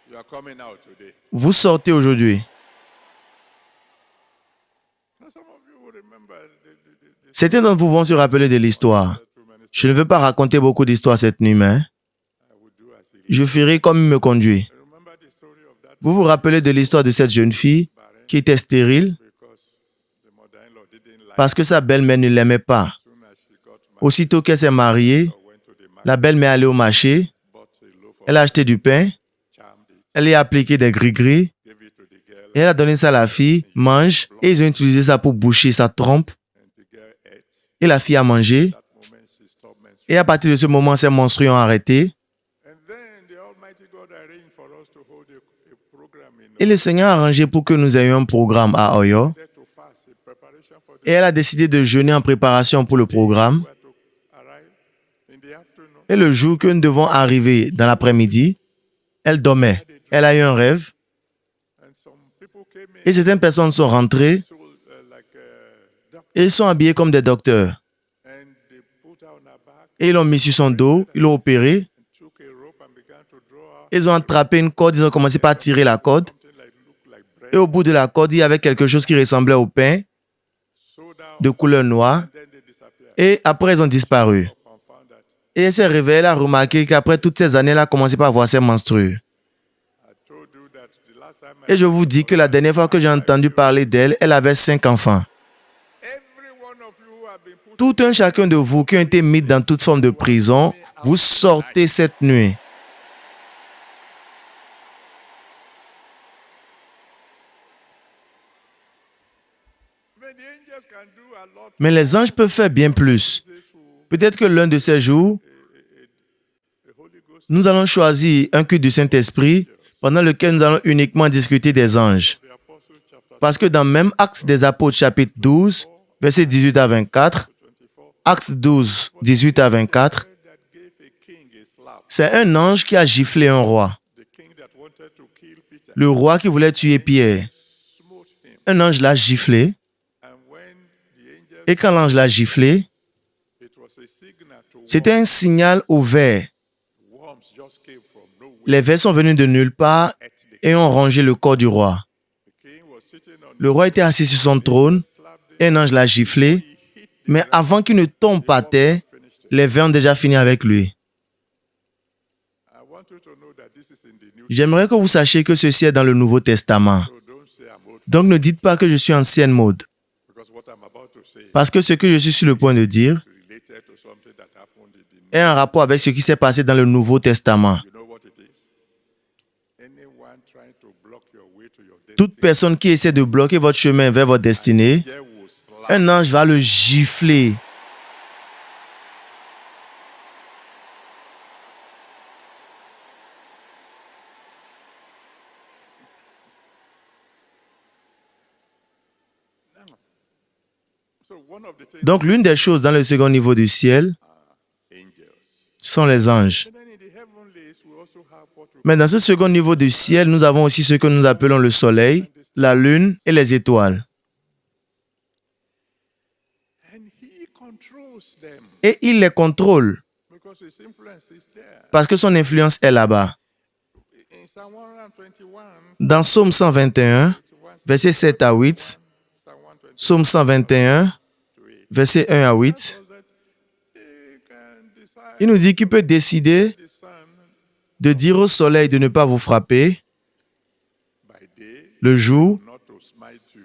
You are coming out today. Vous sortez aujourd'hui. Now, some of you will remember the Certains d'entre vous vont se rappeler de l'histoire. too many. Je ne veux pas raconter beaucoup d'histoires cette nuit, mais I will do as he. je ferai comme il me conduit. Remember the story of that Vous vous rappelez de l'histoire de cette jeune fille qui était stérile because the mother-in-law didn't like parce que sa belle-mère ne l'aimait pas. soon as she got married, Aussitôt qu'elle s'est mariée, went to the market, la belle-mère allait au marché, bought a loaf of elle a acheté du pain, charmed it, elle y a appliqué des gris-gris gave it to the girl, et elle a donné ça à la fille, mange, et ils ont utilisé ça pour boucher sa trompe and the girl ate. et la fille a mangé. That moment she stopped menstruating. Et à partir de ce moment, ses menstrues ont arrêté. And then the Almighty God arranged for us to hold a program in Et le Seigneur a arrangé pour que nous ayons un programme à Oyo. order to fast in preparation for the Et elle a décidé de jeûner en préparation pour le programme. were to arrive in the afternoon. Et le jour que nous devons arriver dans l'après-midi, elle dormait. Elle a eu un rêve. And some people came in Et certaines personnes sont rentrées so, like doctor, et ils sont habillés comme des docteurs. and they put her on her back, Et ils l'ont mis sur son dos, ils l'ont opéré. took a rope and began to draw out Ils ont attrapé une corde, ils ont commencé par tirer la corde. something like look like bread, Et au bout de la corde, il y avait quelque chose qui ressemblait au pain sewed out, de couleur noire. then they disappeared. Et après, ils ont disparu. And found that Et elle s'est réveillée, elle a remarqué qu'après toutes ces années, elle a commencé par avoir ses menstrues. I told you that the last time I Et je vous dis que la dernière fois que j'ai entendu parler d'elle, elle avait 5 enfants. every one of you who have been put Tout un chacun de vous qui ont été mis dans toute forme de prison, vous sortez cette nuit. but the angels can do a lot. Mais les anges peuvent faire bien plus. Peut-être que l'un de ces jours, The Holy Ghost, nous allons choisir un culte du Saint-Esprit pendant lequel nous allons uniquement discuter des anges. the Apostle chapter Parce que dans même Actes des Apôtres chapitre 12, versets 18 à 24, 24, Actes 12, 18 à 24, that gave a king a slap. c'est un ange qui a giflé un roi. The king that wanted to kill Peter Le roi qui voulait tuer Pierre. smote him. Un ange l'a giflé. And when the angel, Et quand l'ange l'a giflé, it was a signal to c'était un signal au ver. worms just came from nowhere. Les vers sont venus de nulle part At the, et ont rongé le corps du roi. the king was sitting on Le roi était assis sur son trône slapped him. et un ange l'a giflé. Mais avant qu'il ne tombe par terre, les vers ont déjà fini avec lui. I want you to know that this is in the New J'aimerais que vous sachiez que ceci est dans le Nouveau Testament. So don't say I'm old Donc ne dites pas que je suis ancienne mode. because what I'm about to say Parce que ce que je suis sur le point de dire is related to something that happened in the New. est en rapport avec ce qui s'est passé dans le Nouveau Testament. You know what it is? Anyone trying to block your way to your destiny, Toute personne qui essaie de bloquer votre chemin vers votre destinée, there will slap. un ange va le gifler. So one of the things, Donc l'une des choses dans le second niveau du ciel angels. sont les anges. And then in the heavenlies, we also have what we Mais dans ce second niveau du ciel, nous avons aussi ce que nous appelons le soleil, la lune et les étoiles. and he controls them Et il les contrôle because his influence is there. parce que son influence est là-bas. In Psalm 121, Dans Psaume 121, versets 7 à 8, Psalm 120, Psaume 121, versets 1 à 8, says that he can decide il nous dit qu'il peut décider the sun de dire au soleil de ne pas vous frapper by day, le jour, not to smite you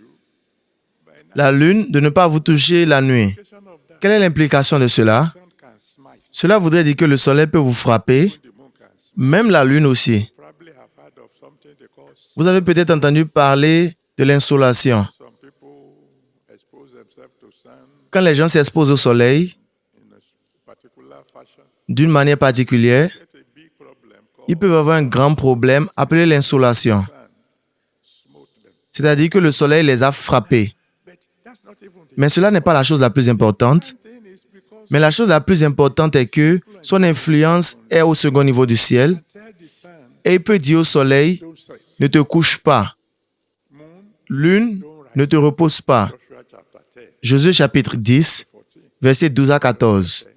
by night. la lune de ne pas vous toucher la nuit. Implication of that, Quelle est l'implication de cela? sun can smite, Cela voudrait dire que le soleil peut vous frapper, the moon can smite. même la lune aussi. Probably have heard of something they call Vous avez peut-être entendu parler de l'insolation. some people expose themselves to sun Quand les gens s'exposent au soleil in a particular fashion. d'une manière particulière, Get a big problem called ils peuvent avoir un grand problème appelé l'insolation. smote them. C'est-à-dire que le soleil les a frappés. But that's not even the Mais cela n'est pas la chose la plus importante. thing is because Mais la chose la plus importante est que son influence est au second niveau du ciel tell the sun, et il peut dire au soleil, don't set. ne te couche pas. Moon, Lune, ne te repose pas. Joshua chapter 10, Josué chapitre 10, versets 12 à 14.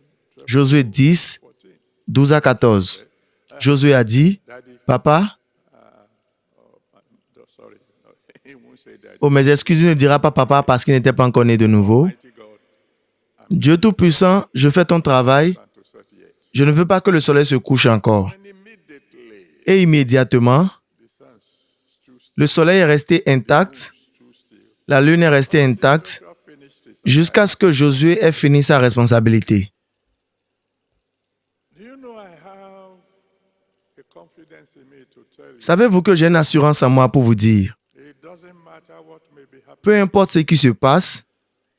Josué 10, 12 à 14. Josué a dit, « Papa, Sorry. He won't say that. oh, mes excuses, il ne dira pas papa parce qu'il n'était pas encore né de nouveau. Mighty God, Dieu Tout-Puissant, je fais ton travail. to 38. Je ne veux pas que le soleil se couche encore. And immediately, Et immédiatement, the sun stood le soleil est resté intact, still. la lune est restée intacte, Joshua finished his. jusqu'à ce que Josué ait fini sa responsabilité. Do you know I have a confidence in me to tell you? Savez-vous que j'ai une assurance en moi pour vous dire, It doesn't matter what may be happening peu importe ce qui se passe,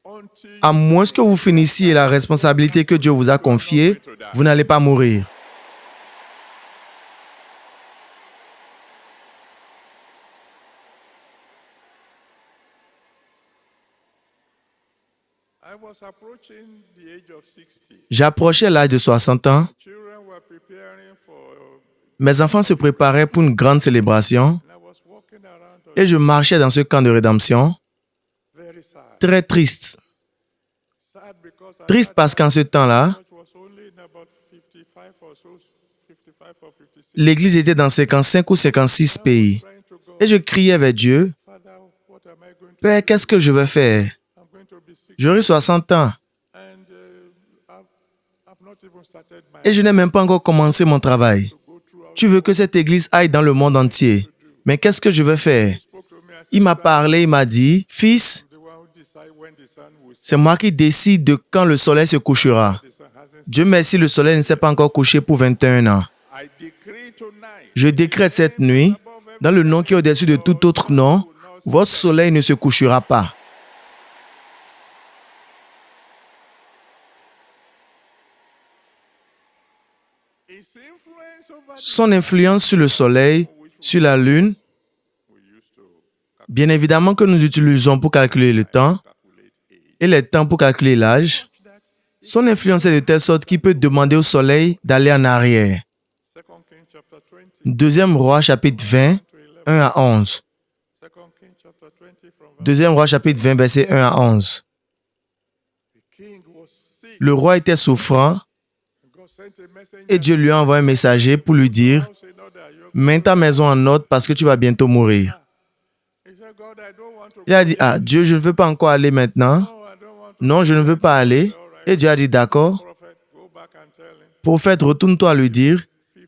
until à moins que vous finissiez la responsabilité que Dieu vous a confiée, vous n'allez pas mourir. I was approaching the age of 60. J'approchais l'âge de 60 ans. Children were preparing for, Mes enfants se préparaient pour une grande célébration and I was walking around et je marchais dans ce camp de rédemption, very sad. très triste. Sad because Triste parce qu'en ce temps-là, church was only in about 55 or so, 55 or 56. l'église était dans 55 ou 56 pays. Trying to go, Et je criais vers Dieu, Father, what am I going to Père, qu'est-ce que je vais faire? I'm going to be sick. J'aurai 60 ans And I've not even started my et je n'ai même pas encore commencé mon travail. go through. Tu veux que cette église aille dans le monde entier. Mais qu'est-ce que je vais faire? Spoke to me and said, Il m'a parlé, il m'a dit, Fils, the one who decide when the sun will set. c'est moi qui décide de quand le soleil se couchera. The sun hasn't. Dieu merci, le soleil ne s'est pas encore couché pour 21 ans. I decree tonight. Je décrète cette nuit, dans le nom qui est au-dessus de tout autre nom, votre soleil ne se couchera pas. Its influence over Son influence sur le soleil, sur la lune, we used to bien évidemment que nous utilisons pour calculer le temps calculate age. et les temps pour calculer l'âge, son influence est de telle sorte qu'il peut demander au soleil d'aller en arrière. 2 Kings chapter 20 Deuxième roi chapitre 20, 1 à 11. 2 Kings chapter 20 from verse. Deuxième roi chapitre 20, verset 1 à 11. The king was sick. Le roi était souffrant God sent a messenger. et Dieu lui a envoyé un messager pour lui dire, Say, no, that you're. mets ta maison en ordre parce que tu vas bientôt mourir. He said, God, I don't want to. Il a dit, ah, Dieu, je ne veux pas encore aller maintenant. No, I don't want to. Non, je ne veux pas aller. Et Dieu a dit, d'accord. Prophet, go back and tell him. Prophète, retourne-toi lui dire 15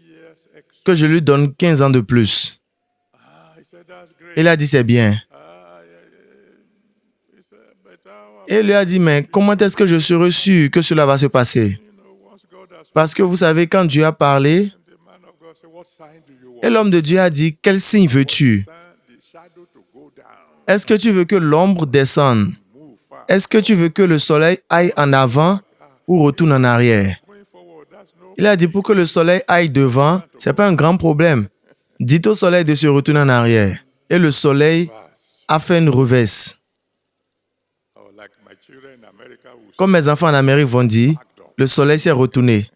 years extra. que je lui donne 15 ans de plus. He said, that's great. Il a dit, c'est bien. He said, but how, Et il lui a dit, mais comment est-ce que je serai sûr que cela va se passer? once God has Parce que vous savez, quand Dieu a parlé, the man of God said, what sign do you want? et l'homme de Dieu a dit, quel signe veux-tu? The shadow to go down, Est-ce que tu veux que l'ombre descende? move fast. Est-ce que tu veux que le soleil aille en avant ou retourne en arrière? Going forward, that's no. Il a dit, pour que le soleil aille devant, ce n'est pas un grand problème. Dites au soleil de se retourner en arrière. Et le soleil a fait une reverse. Oh, like my children in America will say, Comme mes enfants en Amérique vont dire, le soleil s'est retourné.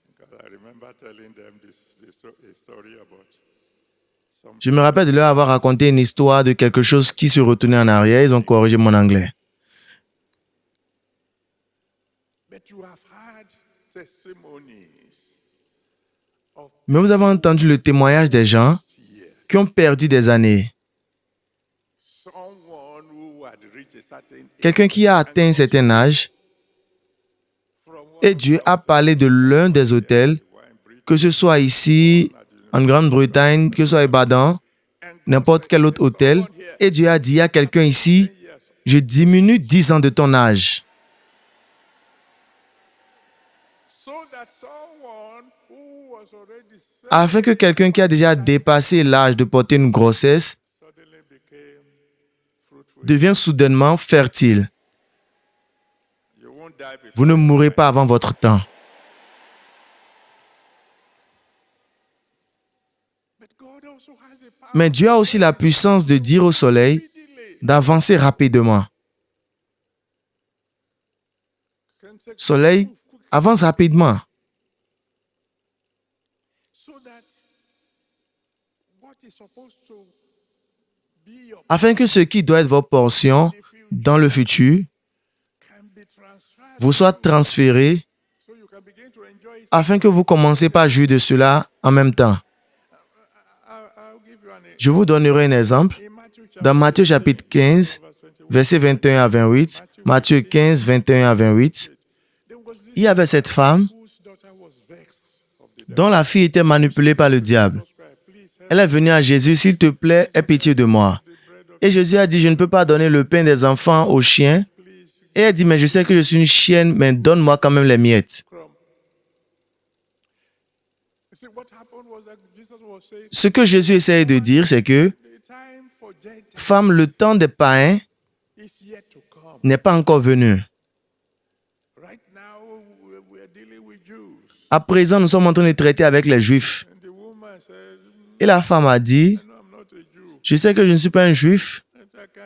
because I remember telling them a story about some. Je me rappelle de leur avoir raconté une histoire de quelque chose qui se retournait en arrière. Ils ont corrigé mon anglais. But you have had testimonies of Mais vous avez entendu le témoignage des gens years. qui ont perdu des années. Someone who had reached a certain age Quelqu'un qui a atteint un certain âge from one et Dieu a parlé de l'un des hôtels, que ce soit ici, en Grande-Bretagne, que ce soit à Ibadan, n'importe quel autre hôtel. Et Dieu a dit à quelqu'un ici, je diminue 10 ans de ton âge. so that someone who was already set Afin que quelqu'un qui a déjà dépassé l'âge de porter une grossesse suddenly became fruitful. devienne soudainement fertile. You won't die before. Vous ne mourrez pas avant votre temps. But God also has the power Mais Dieu a aussi la puissance de dire au soleil to delay. d'avancer rapidement. Can say, Soleil, avance rapidement. so that what is supposed to be your Afin que ce qui doit être votre portion dans le futur can be vous soit transféré so you can begin to enjoy it. afin que vous commencez par jouir de cela en même temps. I'll give you an Je vous donnerai un exemple. in Matthew Dans Matthieu chapitre 15, verse 21. versets 21 à 28, Matthieu 15, 21 à 28, There was this il y avait cette femme whose daughter was vexed of the devil. dont la fille était manipulée par le diable. Please help Elle est venue à Jésus, s'il te plaît, aie pitié de moi. Et Jésus a dit, je ne peux pas donner le pain des enfants aux chiens. Et elle dit, mais je sais que je suis une chienne, mais donne-moi quand même les miettes. crumb. You see, what happened was that Jesus was saying, Ce que Jésus essaye de dire, c'est que, the time for Gentiles femme, le temps des païens is yet to come. n'est pas encore venu. Right now, we're dealing with Jews. À présent, nous sommes en train de traiter avec les Juifs. And the woman said, Et la femme a dit, no, I'm not a Jew. je sais que je ne suis pas un Juif, But I can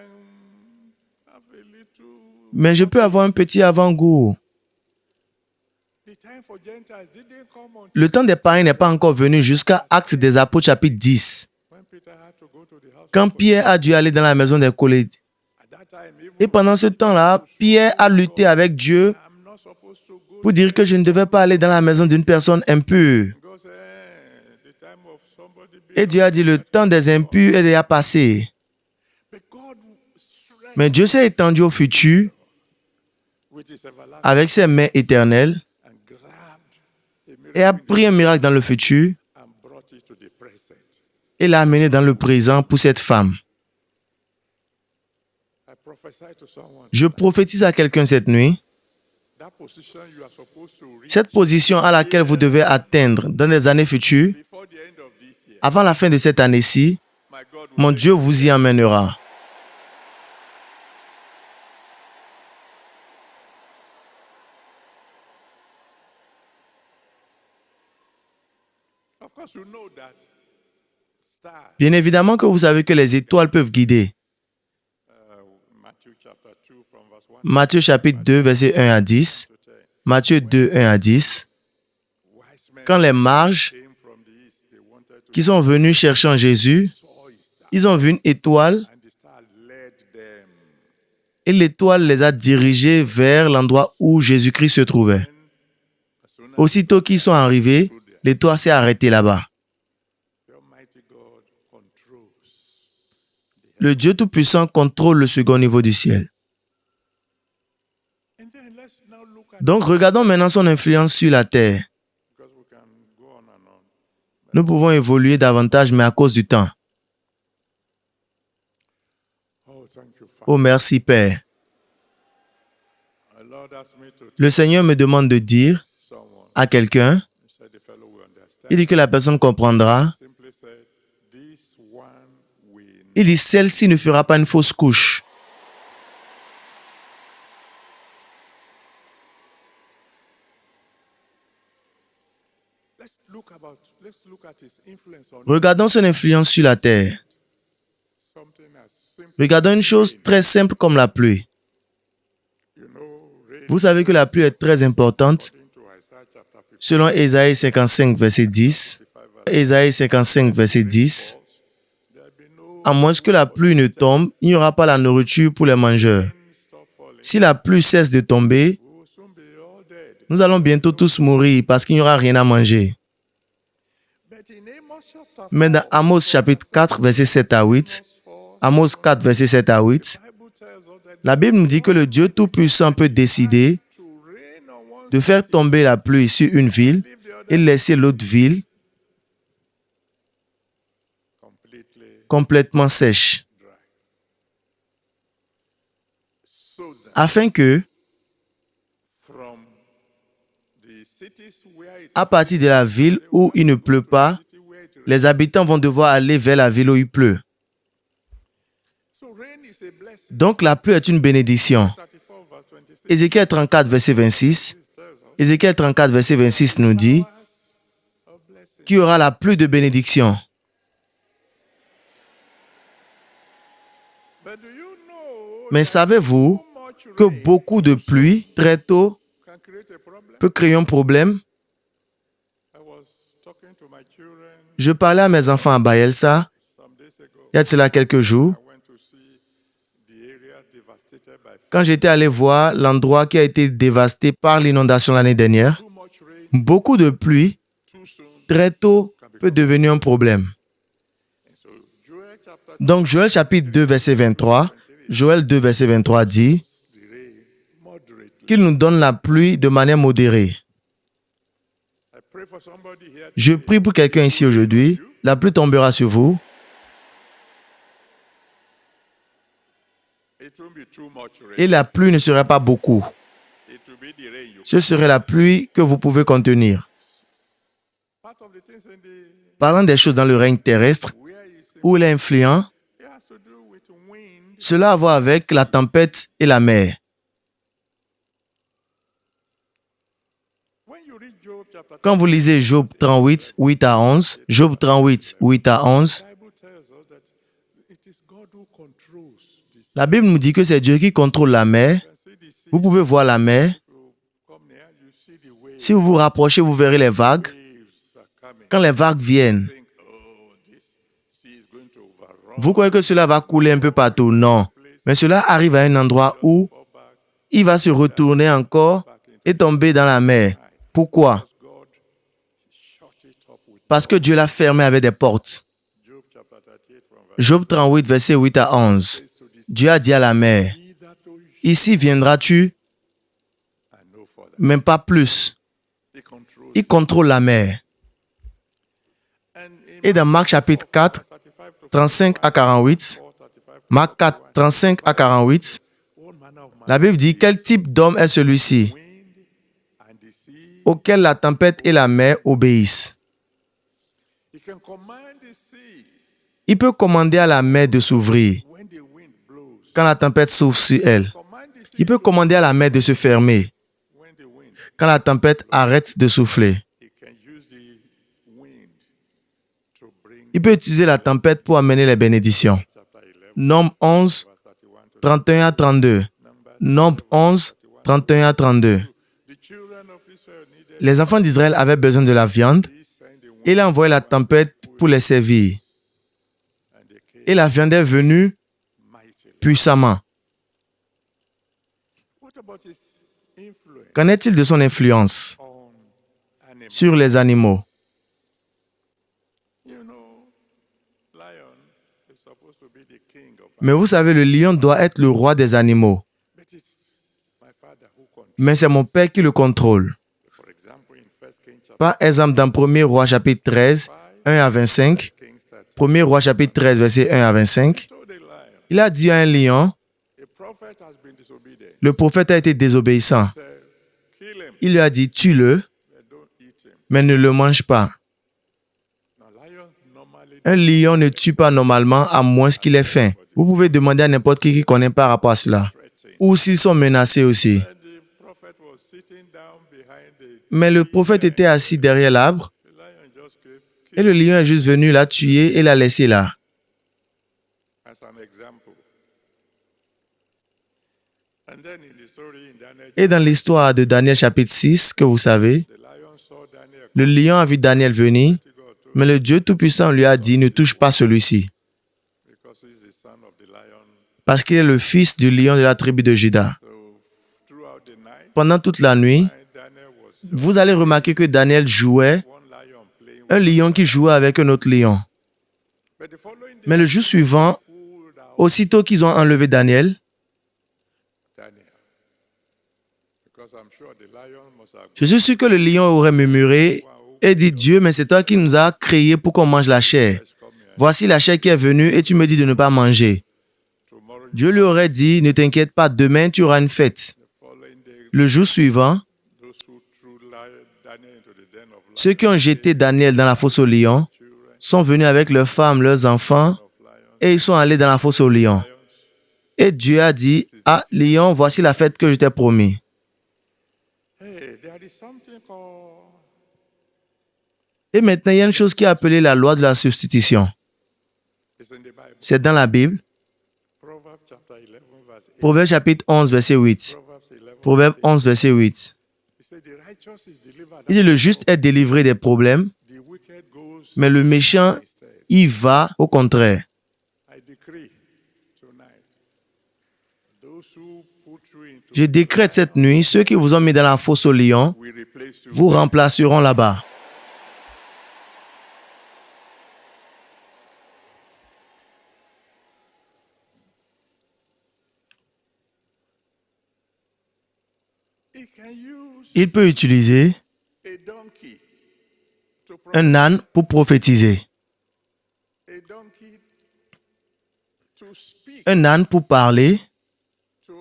have a little. mais je peux avoir un petit avant-goût. The time for Gentiles didn't come until Le temps des païens n'est pas encore venu jusqu'à Actes des Apôtres chapitre 10, when Peter had to go to the house. quand Pierre a dû aller dans la maison des collègues. At that time, even Et pendant ce temps-là, Pierre a lutté avec Dieu I'm not supposed to go pour dire que je ne devais pas aller dans la maison d'une personne impure. because the time of somebody being. Et Dieu a dit, le temps des impurs est déjà passé. But God stretched Mais Dieu s'est étendu au futur with his everlasting avec ses mains éternelles and grabbed a miracle et a pris un miracle dans le futur and brought it to the present. et l'a amené dans le présent pour cette femme. I prophesy to someone Je prophétise à quelqu'un cette nuit, that position you are supposed to reach cette position à laquelle vous devez atteindre dans les années futures, before the end of this year. avant la fin de cette année-ci, My God will mon Dieu vous y emmènera. Of course, you know that stars. Bien évidemment que vous savez que les étoiles peuvent guider. Matthew chapter 2 from verse 1 Matthieu chapitre 2, versets 1 à 10. to 10. Matthieu 2, 1 à 10. Wise men Quand les mages came from the east. They wanted to qui sont venus cherchant Jésus, saw his star, ils ont vu une étoile and the star led them. et l'étoile les a dirigés vers l'endroit où Jésus-Christ se trouvait. As soon as Aussitôt qu'ils sont arrivés, l'étoile s'est arrêtée là-bas. the Almighty God controls. Le Dieu Tout-Puissant contrôle le second niveau du ciel. And then let's now look at Donc regardons maintenant son influence sur la terre. because we can go on and on. Nous pouvons évoluer davantage, mais à cause du temps. Oh, thank you, Father. Oh merci Père. The Lord asked me to Le Seigneur me demande de dire someone. à quelqu'un, He said the fellow will understand. il dit que la personne comprendra, Simply said, this one will. il dit celle-ci ne fera pas une fausse couche. Let's look at his influence on Regardons son influence sur la terre. something as simple. Regardons une chose très simple comme la pluie. You know, rain Vous savez que la pluie est très importante. into Isaiah chapter 55 Selon Ésaïe 55, verset 10, Ésaïe 55, verset 10, there be no à moins que la pluie ne tombe, il n'y aura pas la nourriture pour les mangeurs. stop falling. Si la pluie cesse de tomber, We will soon be all dead. nous allons bientôt tous mourir parce qu'il n'y aura rien à manger. But in Amos chapter Mais dans Amos chapitre 4, verset 7 à 8, 4, Amos 4, verset 7 à 8, Bible tells us that la Bible nous dit que le Dieu Tout-Puissant peut décider to rain on one de faire tomber la pluie sur une ville et laisser l'autre ville completely complètement sèche, dry. So that afin que, from the cities where it à partir de la ville où il ne pleut pas, city where it rains. les habitants vont devoir aller vers la ville où il pleut. So rain is a blessing. Donc la pluie est une bénédiction. 34 verse 26 Ézéchiel 34, verset 26, tells us Ézéchiel 34, verset 26 nous dit of blessing. qu'il y aura la pluie de bénédiction. But do you know Mais savez-vous too much que rain beaucoup de pluie très tôt can create a problem? peut créer un problème? I was talking to my children Je parlais à mes enfants à Bayelsa some days ago. il y a de cela quelques jours. I went to see the area devastated by Quand j'étais allé voir l'endroit qui a été dévasté par l'inondation l'année dernière, Too much rain beaucoup de pluie, too soon. très tôt, peut devenir un problème. And so Joel chapter Donc, Joël chapitre 2, verset 23, Joël 2, verset 23 dit the rain moderately. qu'il nous donne la pluie de manière modérée. I pray for somebody here. Je prie pour quelqu'un ici aujourd'hui. La pluie tombera sur vous. It won't be too much rain. Et la pluie ne sera pas beaucoup. It will be the rain you. Ce serait la pluie que vous pouvez contenir. Part of the things in the Parlant des choses dans le règne terrestre, where you say où il est influent, it has to do with wind. cela a à voir avec la tempête et la mer. When you read Job chapter Quand vous lisez Job 38, 8 à 11, Job 38, 8 à 11, the Bible tells us that it is God who controls this. la Bible nous dit que c'est Dieu qui contrôle la mer. You can see the sea. Vous pouvez voir la mer. You come near, you see the waves. Si vous vous rapprochez, vous verrez les vagues. Waves are coming. Quand les vagues viennent, Think, oh, this sea is going to overrun. vous croyez que cela va couler un peu partout? Non. Mais cela arrive à un endroit où Fall back. il va se retourner encore et tomber dans la mer. Pourquoi? God shut it up with Parce que Dieu l'a fermé avec des portes. Job chapter 38 from verse Job 38, verset 8 à 11. to this. Dieu a dit à la mer, Either to you ici viendras-tu, and no further. mais pas plus. He controls. Il contrôle la mer. And in Et dans Marc chapitre 4, 35 to 35 à 48, 4, 35 to Marc 4, 35 à 48, all manner of man, la Bible dit quel type d'homme est celui-ci wind and the sea. auquel la tempête et la mer obéissent. He can command the sea Il peut commander à la mer de s'ouvrir when the wind blows. quand la tempête s'ouvre sur elle. Command the sea Il peut commander à la mer de se fermer when the wind. quand la tempête arrête de souffler. He can use the wind to bring Il peut utiliser la tempête pour amener les bénédictions. chapter 11, Nombre 11, verse 31 to 31 à 32. Nombre 11, 31 à 32. the children of Israel needed Les enfants d'Israël avaient besoin de la viande. he send the wind Il a envoyé la tempête pour les servir. and they came Et la viande est venue mightily. puissamment. What about his influence Qu'en est-il de son influence on animals? sur les animaux? You know, lion is supposed to be the king of Mais vous savez, le lion doit être le roi des animaux. but it's my father who controls. Mais c'est mon Père qui le contrôle. For example, in 1 Kings chapter Par exemple, dans 1er Roi chapitre 13, 1 à 25, Kings 13, 1er Roi chapitre 13, verset 1 à 25, told the lion, il a dit à un lion, a prophet has been disobedient. le prophète a été désobéissant. Said, kill him, Il lui a dit, tue-le, but don't eat him. mais ne le mange pas. Now, lion normally Un lion ne tue pas normalement à moins qu'il ait faim. Vous pouvez demander à n'importe qui connaît par rapport à cela. threaten. Ou s'ils sont menacés aussi. And the prophet was sitting down behind the Mais le prophète était assis derrière l'arbre lion just came et le lion est juste venu la tuer et la laisser là. as an example. And then in the story in Daniel, Et dans l'histoire de Daniel chapitre 6, que vous savez, the lion saw Daniel le lion a vu Daniel venir, to God too, mais le Dieu Tout-Puissant lui a dit, ne touche pas celui-ci, because he's the son of the lion. parce qu'il est le fils du lion de la tribu de Juda. So throughout the night, Pendant toute la nuit, Daniel was vous allez remarquer que Daniel jouait, one lion playing. un lion qui jouait avec un autre lion. But the following day, Mais le jour suivant, pulled out aussitôt qu'ils ont enlevé Daniel, Daniel. Because I'm sure the lion must have je suis sûr que le lion aurait murmuré et dit, Dieu, mais c'est toi qui nous as créés pour qu'on mange la chair. come here. Voici la chair qui est venue et tu me dis de ne pas manger. Tomorrow, Dieu lui aurait dit, ne t'inquiète pas, demain tu auras une fête. following day, Le jour suivant, those who threw Daniel into the den of lions, ceux qui ont jeté Daniel dans la fosse aux lions sont venus avec leurs femmes, leurs enfants, et ils sont allés dans la fosse aux lions. Et Dieu a dit, ah, lion, voici la fête que je t'ai promis. hey, there is something called Et maintenant, il y a une chose qui est appelée la loi de la substitution. it's in the Bible. C'est dans la Bible, Proverbs chapter 11, verse 8. Proverbe chapitre 11, verset 8. Proverbs 11. Proverbe 11, verset 8. It says the righteous is delivered. Il dit, le juste est délivré des problèmes, The wicked goes mais le méchant, instead. il va au contraire. I decree tonight, those who put Je décrète cette nuit, ceux qui vous ont mis dans la fosse au lion will replace you. vous remplaceront là-bas. He can use Il peut utiliser a donkey to un âne pour prophétiser, a donkey to speak un âne pour parler to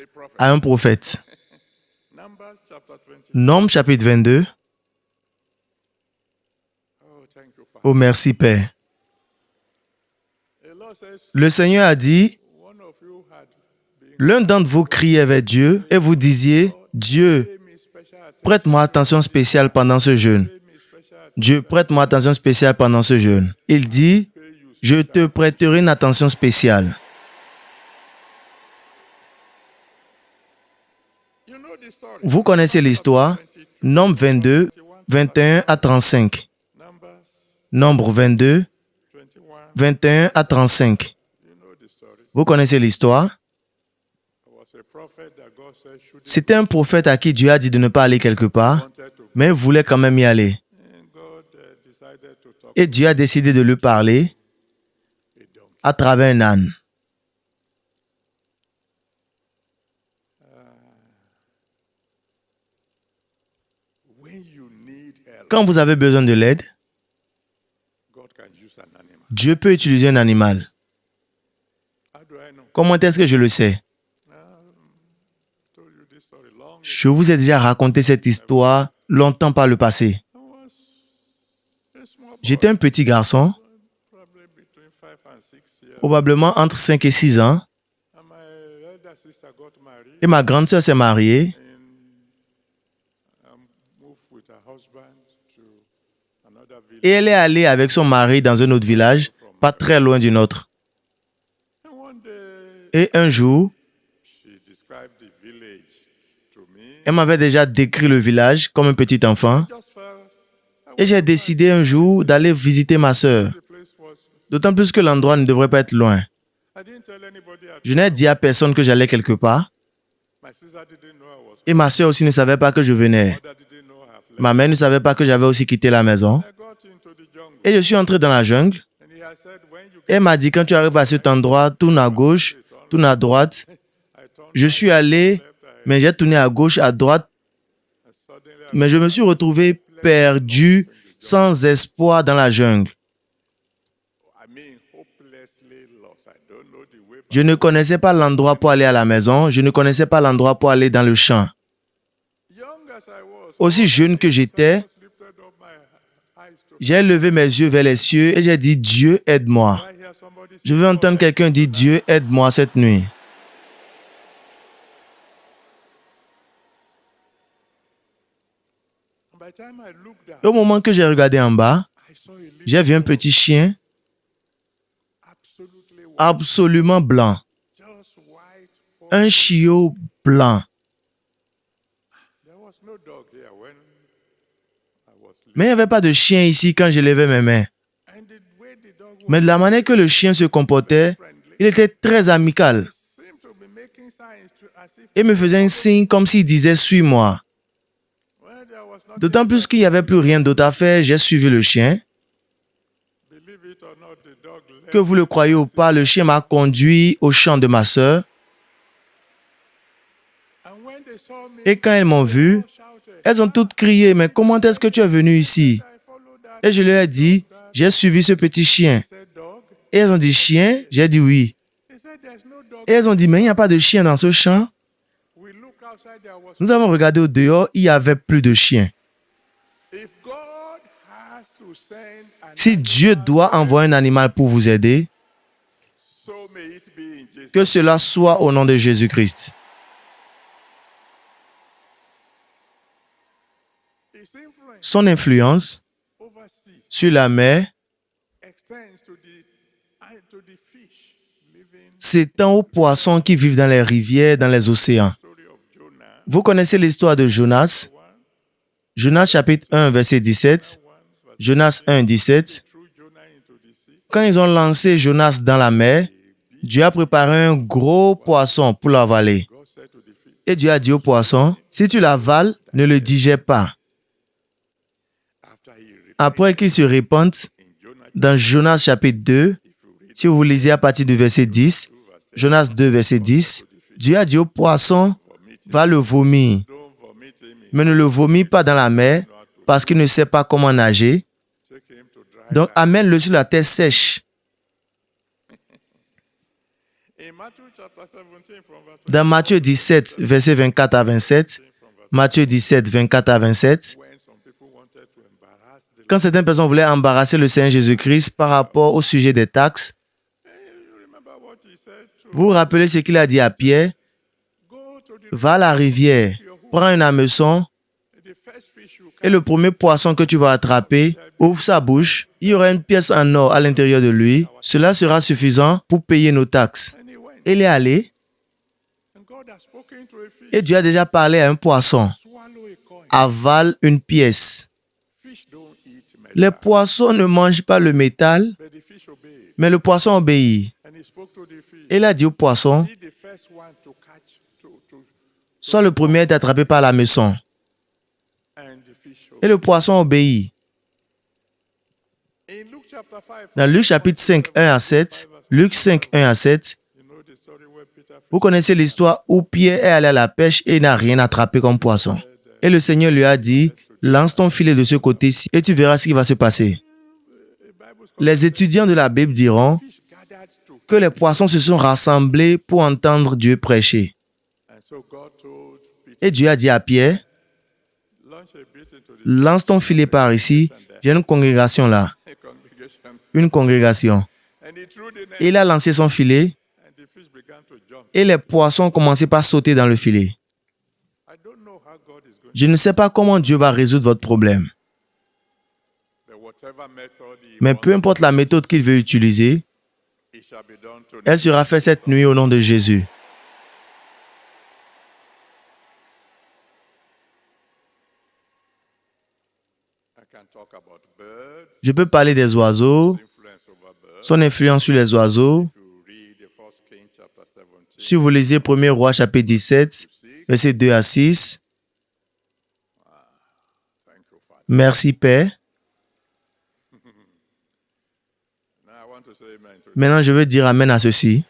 a prophet. à un prophète. Numbers chapter 20. Nombre chapitre 22. Oh, thank you, Father. Oh merci Père. The Lord says, Le Seigneur a dit, one of you had been l'un d'entre vous criait vers Dieu et vous disiez, Dieu, pay me special attention. prête-moi attention spéciale pendant ce jeûne. Pay me special attention. Dieu, prête-moi attention spéciale pendant ce jeûne. Il dit, je te prêterai une attention spéciale. You know the story. Vous connaissez l'histoire. Nombre 22, 21 à 35. Numbers Nombre 22, 21. 21 à 35. You know the story. Vous connaissez l'histoire. There was a prophet that God said should C'était un prophète à qui Dieu a dit de ne pas aller quelque part, wanted to. mais il voulait quand même y aller. And God decided to talk Et Dieu a décidé de lui parler a donkey. à travers un âne. When you need help, Quand vous avez besoin de l'aide, God can use an animal. Dieu peut utiliser un animal. How do I know? Comment est-ce que je le sais? I told you this story long ago. Je vous ai déjà raconté cette histoire longtemps par le passé. I was a small boy, J'étais un petit garçon, probably between 5 and 6 years. probablement entre 5 et 6 ans, And my elder sister got married et ma grande sœur s'est mariée and moved with her husband to another village. et elle est allée avec son mari dans un autre village, pas très loin du nôtre. And one day, Et un jour, she described the village to me. elle m'avait déjà décrit le village comme un petit enfant, Just felt et j'ai décidé un jour d'aller visiter ma sœur, the place was. d'autant plus que l'endroit ne devrait pas être loin. I didn't tell anybody. Je n'ai dit à personne que j'allais quelque part, My sister didn't know I was. et ma sœur aussi ne savait pas que je venais. Mother didn't know I have left. Ma mère ne savait pas que j'avais aussi quitté la maison. I got into the jungle, Et je suis entré dans la jungle. and he had said, when you Et elle m'a dit, quand tu arrives à cet endroit, tourne à gauche, tourne à droite. I turned Je suis allé, mais j'ai tourné à gauche, à droite, and suddenly mais je me suis retrouvé perdu, sans espoir dans la jungle. I mean hopelessly lost. I don't know the way back. Je ne connaissais pas l'endroit pour aller à la maison, je ne connaissais pas l'endroit pour aller dans le champ. Young as I was, Aussi jeune que j'étais, I just lifted up my eyes to j'ai levé mes yeux vers les cieux et j'ai dit, Dieu, aide-moi. I hear somebody say, Je veux entendre quelqu'un dire, Dieu, aide-moi cette nuit. by the time I looked Et au moment que j'ai regardé en bas, I saw a little j'ai vu un petit chien absolutely white, absolument blanc. just white. Un chiot blanc. There was no dog here when I was little. Mais il n'y avait pas de chien ici quand je levais mes mains. And the way the dog was Mais de la manière que le chien se comportait, friendly, il était très amical seemed to be making signs to, as if et me faisait un signe comme s'il disait « Suis-moi ». when there was nothing, D'autant plus qu'il n'y avait plus rien d'autre à faire, j'ai suivi le chien. believe it or not, the dog left. Que vous le croyez ou pas, le chien m'a conduit au champ de ma sœur. And when they saw me, Et quand elles m'ont vu, shouted, elles ont toutes crié « Mais comment est-ce que tu es venu ici ?» I followed that. Et je leur ai dit « J'ai suivi ce petit chien Said dog. ». Et elles ont dit « Chien ?» J'ai dit « Oui ». They said there's no dog. Et elles ont dit « Mais il n'y a pas de chien dans ce champ ?» We look outside, there was. Nous avons regardé au dehors, il n'y avait plus de chien. If God has to send an Si Dieu doit envoyer un animal pour vous aider, so may it be in Jesus. que cela soit au nom de Jésus-Christ. His influence Son influence over sea sur la mer extends to the fish living. s'étend aux poissons qui vivent dans les rivières, dans les océans. Story of Jonah. Vous connaissez l'histoire de Jonas? Jonas chapitre 1, verset 17. Jonas 1, 17. Threw Jonah into the sea. Quand ils ont lancé Jonas dans la mer, Big Dieu a préparé un gros poisson pour l'avaler. God said to the fish, Et Dieu a dit au poisson, si tu l'avales, ne le digère pas. after he repented Après qu'il se répande, in Jonah, dans Jonas chapitre 2, si vous lisez à partir du verset 10, Jonas 2, verset 10, Dieu a dit au poisson, va le vomir, don't vomit him, mais ne le vomis pas dans la mer, parce qu'il ne sait pas comment nager. take him to dry Donc land. amène-le sur la terre sèche. In Matthew chapter 17 from verse Dans Matthieu 17, verset 24 à 27, Matthieu 17, 24 à 27, when some people wanted to embarrass the quand certaines personnes voulaient embarrasser le Seigneur Jésus-Christ par rapport au sujet des taxes, you remember what he said to vous vous rappelez ce qu'il a dit à Pierre, go to the va à la rivière, prends un hameçon, first fish you et le premier poisson que tu vas attraper, ouvre sa bouche, il y aura une pièce en or à l'intérieur de lui, cela sera suffisant pour payer nos taxes. and he went. Et il est allé, And God has spoken to a fish, et Dieu a déjà parlé à un poisson, swallow a coin. avale une pièce. Fish don't eat metal, Les poissons ne mangent pas le métal, but the fish obeyed. mais le poisson obéit. And he spoke to the fish. Et il a dit au poisson, Be the first one to catch, to sois le premier à être attrapé par la maison. and the fish Et obeyed. le poisson obéit. In Luke chapter 5, Dans Luc chapitre 5, 1 à 7, Luc 5, 1 à 7, you know the story where Peter vous connaissez l'histoire où Pierre est allé à la pêche et n'a rien attrapé comme poisson. Et le Seigneur lui a dit, lance ton filet de ce côté-ci et tu verras ce qui va se passer. Les étudiants de la Bible diront fish gathered to. que les poissons se sont rassemblés pour entendre Dieu prêcher. And so God told Peter, Et Dieu a dit à Pierre, launch a bit into the lance ton filet par ici, j'ai une congrégation là, congregation. une congrégation. And he threw the net, Et il a lancé son filet and the fish began to jump. et les poissons ont commencé par sauter dans le filet. I don't know how God is going, Je ne sais pas comment Dieu va résoudre votre problème, but whatever method he mais wants, peu importe la méthode qu'il veut utiliser, it shall be done tonight. elle sera faite cette nuit au nom de Jésus. I can talk about birds, Je peux parler des oiseaux, influence over birds. son influence sur les oiseaux. If you read the First King chapter 17, Si vous lisez 1er Roi chapitre 17, versets 2 à 6, thank you, Father. merci Père. Now I want to say amen to it. Maintenant, je veux dire Amen à ceci,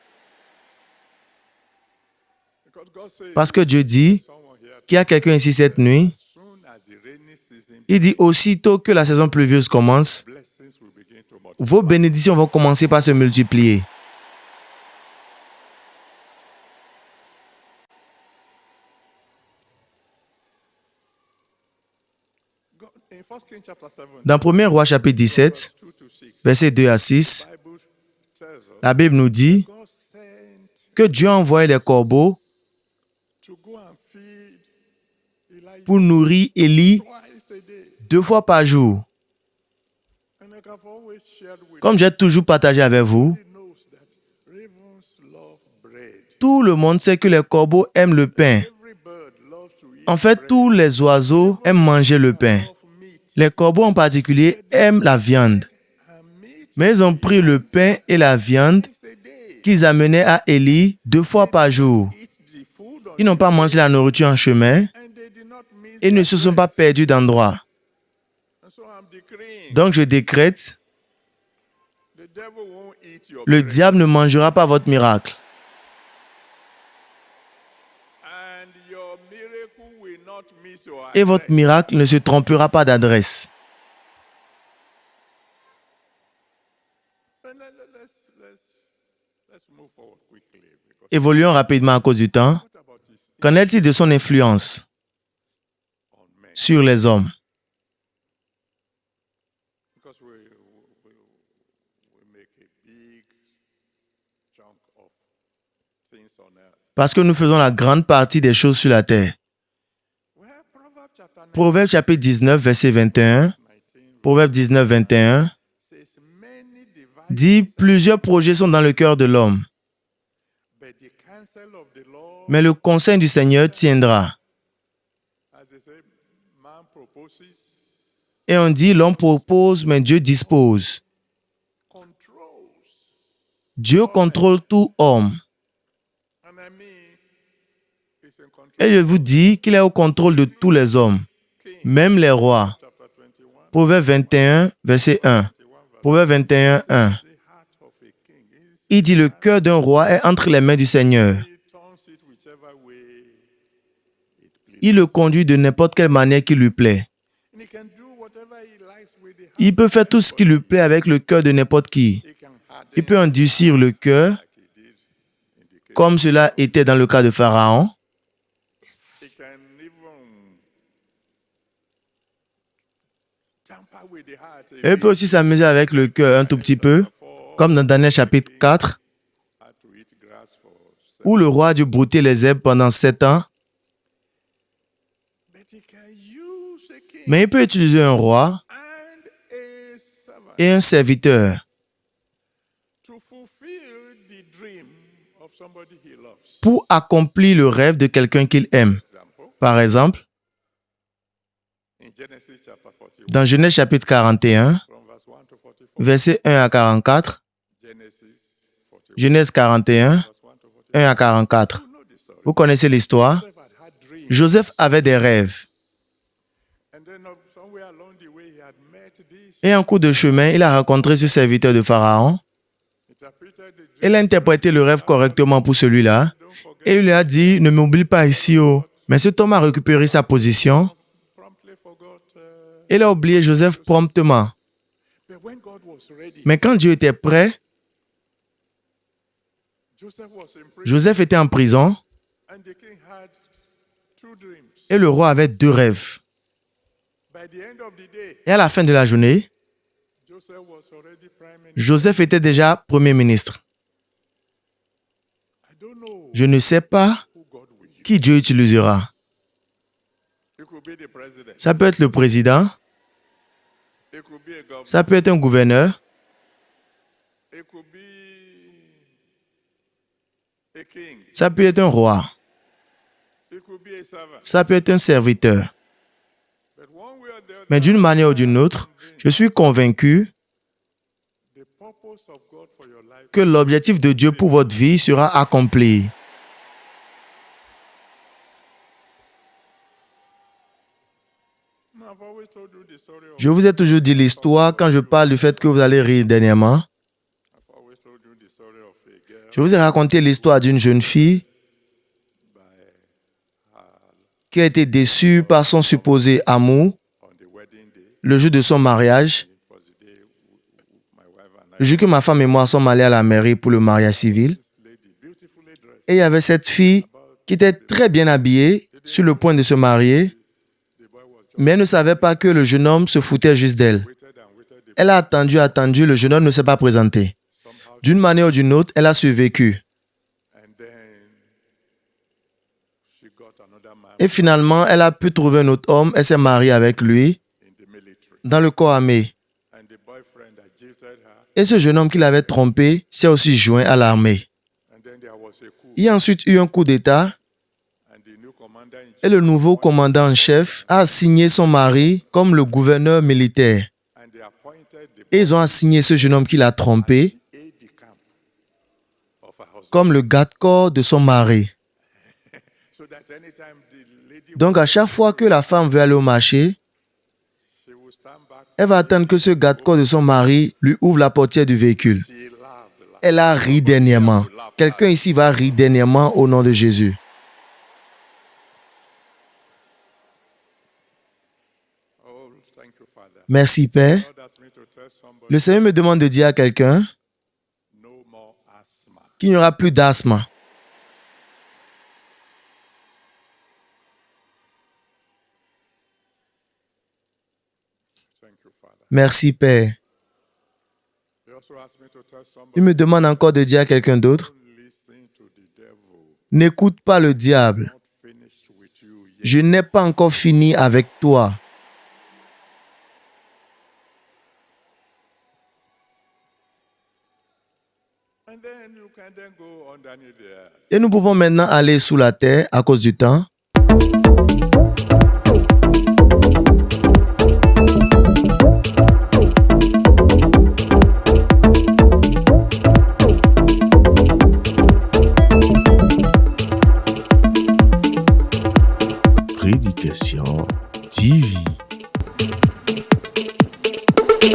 Because God says, parce que Dieu dit someone here, qu'il y a quelqu'un ici cette nuit, soon as the rainy season, il dit aussitôt que la saison pluvieuse commence, blessings will begin to multiply. vos bénédictions vont commencer par se multiplier. God, in First King chapter 7, Dans 1er Roi chapitre 17, 2 to 6, versets 2 à 6, Bible tells us la Bible nous dit God sent que Dieu a envoyé les corbeaux to go and feed Elijah pour nourrir Élie twice a day. 2 fois par jour. And like I've always shared with Comme j'ai toujours partagé avec vous, you, knows that ravens love bread. tout le monde sait que les corbeaux aiment le pain. Every bird loves to eat En fait, tous les oiseaux aiment manger le pain. meat. Les corbeaux en particulier aiment la viande. And meat Mais ils ont pris le pain et la viande is a day. qu'ils amenaient à Élie 2 fois par jour. Eat the food on Ils n'ont pas mangé la nourriture en chemin and they did not miss et ne se sont pas perdus d'endroit. And so I'm decreeing Donc je décrète, the devil won't eat your le bread. diable ne mangera pas votre miracle. And your miracle will not miss your Et votre address. miracle ne se trompera pas d'adresse. And let's move forward quickly. Because Évoluons rapidement à cause du temps. what about this Qu'en est-il de son influence on men? sur les hommes? Because we make a big chunk of things on earth. Parce que nous faisons la grande partie des choses sur la terre. Well, Proverbs chapter Proverbe chapitre 19, verset 21. 19 Proverbe 19, 21 says, many devices, dit « Plusieurs projets sont dans le cœur de l'homme, but the counsel of the Lord, mais le conseil du Seigneur tiendra. as they say, man proposes, » Et on dit « L'homme propose, mais Dieu dispose. controls. Dieu contrôle tout homme. And I mean, it's in control. Et je vous dis qu'il est au contrôle de tous les hommes, même les rois. Chapter 21, Proverbe 21, verset 1. Proverbe 21, 1. the heart of a king is Il dit, le cœur d'un roi est entre les mains du Seigneur. he turns it whichever way it pleases. Il le conduit de n'importe quelle manière qui lui plaît. And he can do whatever he likes with the heart. Il peut faire tout ce qui lui plaît avec le cœur de n'importe qui. He can harden Il peut endurcir le cœur, like he did in the case. comme cela était dans le cas de Pharaon. He can even tamper with the heart. Et il peut aussi s'amuser avec le cœur un tout petit peu, comme dans Daniel chapitre 4, Had to eat grass for où le roi a dû brouter les herbes pendant 7 ans. but he can use a king Mais il peut utiliser un roi and a servant et un serviteur to fulfill the dream of somebody he loves. pour accomplir le rêve de quelqu'un qu'il aime. Example, Par exemple, in Genesis chapter 41, dans Genèse chapitre 41, from verse 1 to 44, versets 1 à 44, Genesis 41, Genèse 41, verse 1 to 44. 1 à 44. You know the story. Vous connaissez l'histoire? Joseph had dreams. Joseph avait des rêves. And then somewhere along the way, he had met this, Et en cours de chemin, il a rencontré ce serviteur de Pharaon. interpreted the dream. Il a interprété le rêve correctement pour celui-là. Don't forget, Et il lui a dit, ne m'oublie pas ici. Oh. Mais cet homme a récupéré sa position. promptly forgot. Il a oublié Joseph promptement. But when God was ready, Mais quand Dieu était prêt, Joseph was in prison, Joseph était en prison and the king had two dreams. et le roi avait 2 rêves. By the end of the day, Et à la fin de la journée, Joseph was already prime minister. Joseph était déjà Premier ministre. I don't know Je ne sais pas who God will use. qui Dieu utilisera. It could be the president. Ça peut être le président, It could be a governor. ça peut être un gouverneur, It could be a king. ça peut être un roi, It could be a servant. ça peut être un serviteur. But one way or the other, Mais d'une manière ou d'une autre, je suis convaincu the purpose of God for your life. que l'objectif de Dieu pour votre vie sera accompli. I've always told you the story of. Je vous ai toujours dit l'histoire quand je parle du fait que vous allez rire dernièrement. I've always told you the story of a girl Je vous ai raconté l'histoire d'une jeune fille qui a été déçue par son supposé amour on the wedding day. le jour de son mariage, It was the day my wife and I, le jour que ma femme et moi sommes allés à la mairie pour le mariage civil. this lady, beautifully dressed, Et il y avait cette fille qui était très bien habillée, sur le point de se marier, the boy was just mais elle ne savait pas que le jeune homme se foutait juste d'elle. waited and waited. The Elle a attendu, le jeune homme ne s'est pas présenté. somehow, D'une manière ou d'une autre, elle a survécu. and then she got another man Et finalement, elle a pu trouver un autre homme, elle s'est mariée avec lui in the military. dans le corps armé. And the boyfriend that jilted her. Et ce jeune homme qui l'avait trompé s'est aussi joint à l'armée. And then there was a coup. Il y a ensuite eu un coup d'État And the new commander in et le nouveau commandant en chef a assigné son mari comme le gouverneur militaire. and they appointed the Et ils ont assigné ce jeune homme qui l'a trompé aide de camp of her husband. comme le garde-corps de son mari. So that anytime the lady Donc à chaque fois que la femme veut aller au marché, she will stand back. elle va attendre que ce garde-corps de son mari lui ouvre la portière du véhicule. She laughed. Elle a ri dernièrement. Quelqu'un ici va rire dernièrement au nom de Jésus. Oh, thank you, Father. Merci Père. God asked me to tell somebody Le Seigneur me demande de dire à quelqu'un no more asthma. qu'il n'y aura plus d'asthme. Thank you, Father. Merci Père. He also asked me to tell Il somebody me demande encore de dire à quelqu'un d'autre, don't listen to the devil. n'écoute pas le diable. Not finished with you yet. Je n'ai pas encore fini avec toi. And then you can then go underneath the earth. Et nous pouvons maintenant aller sous la terre à cause du temps.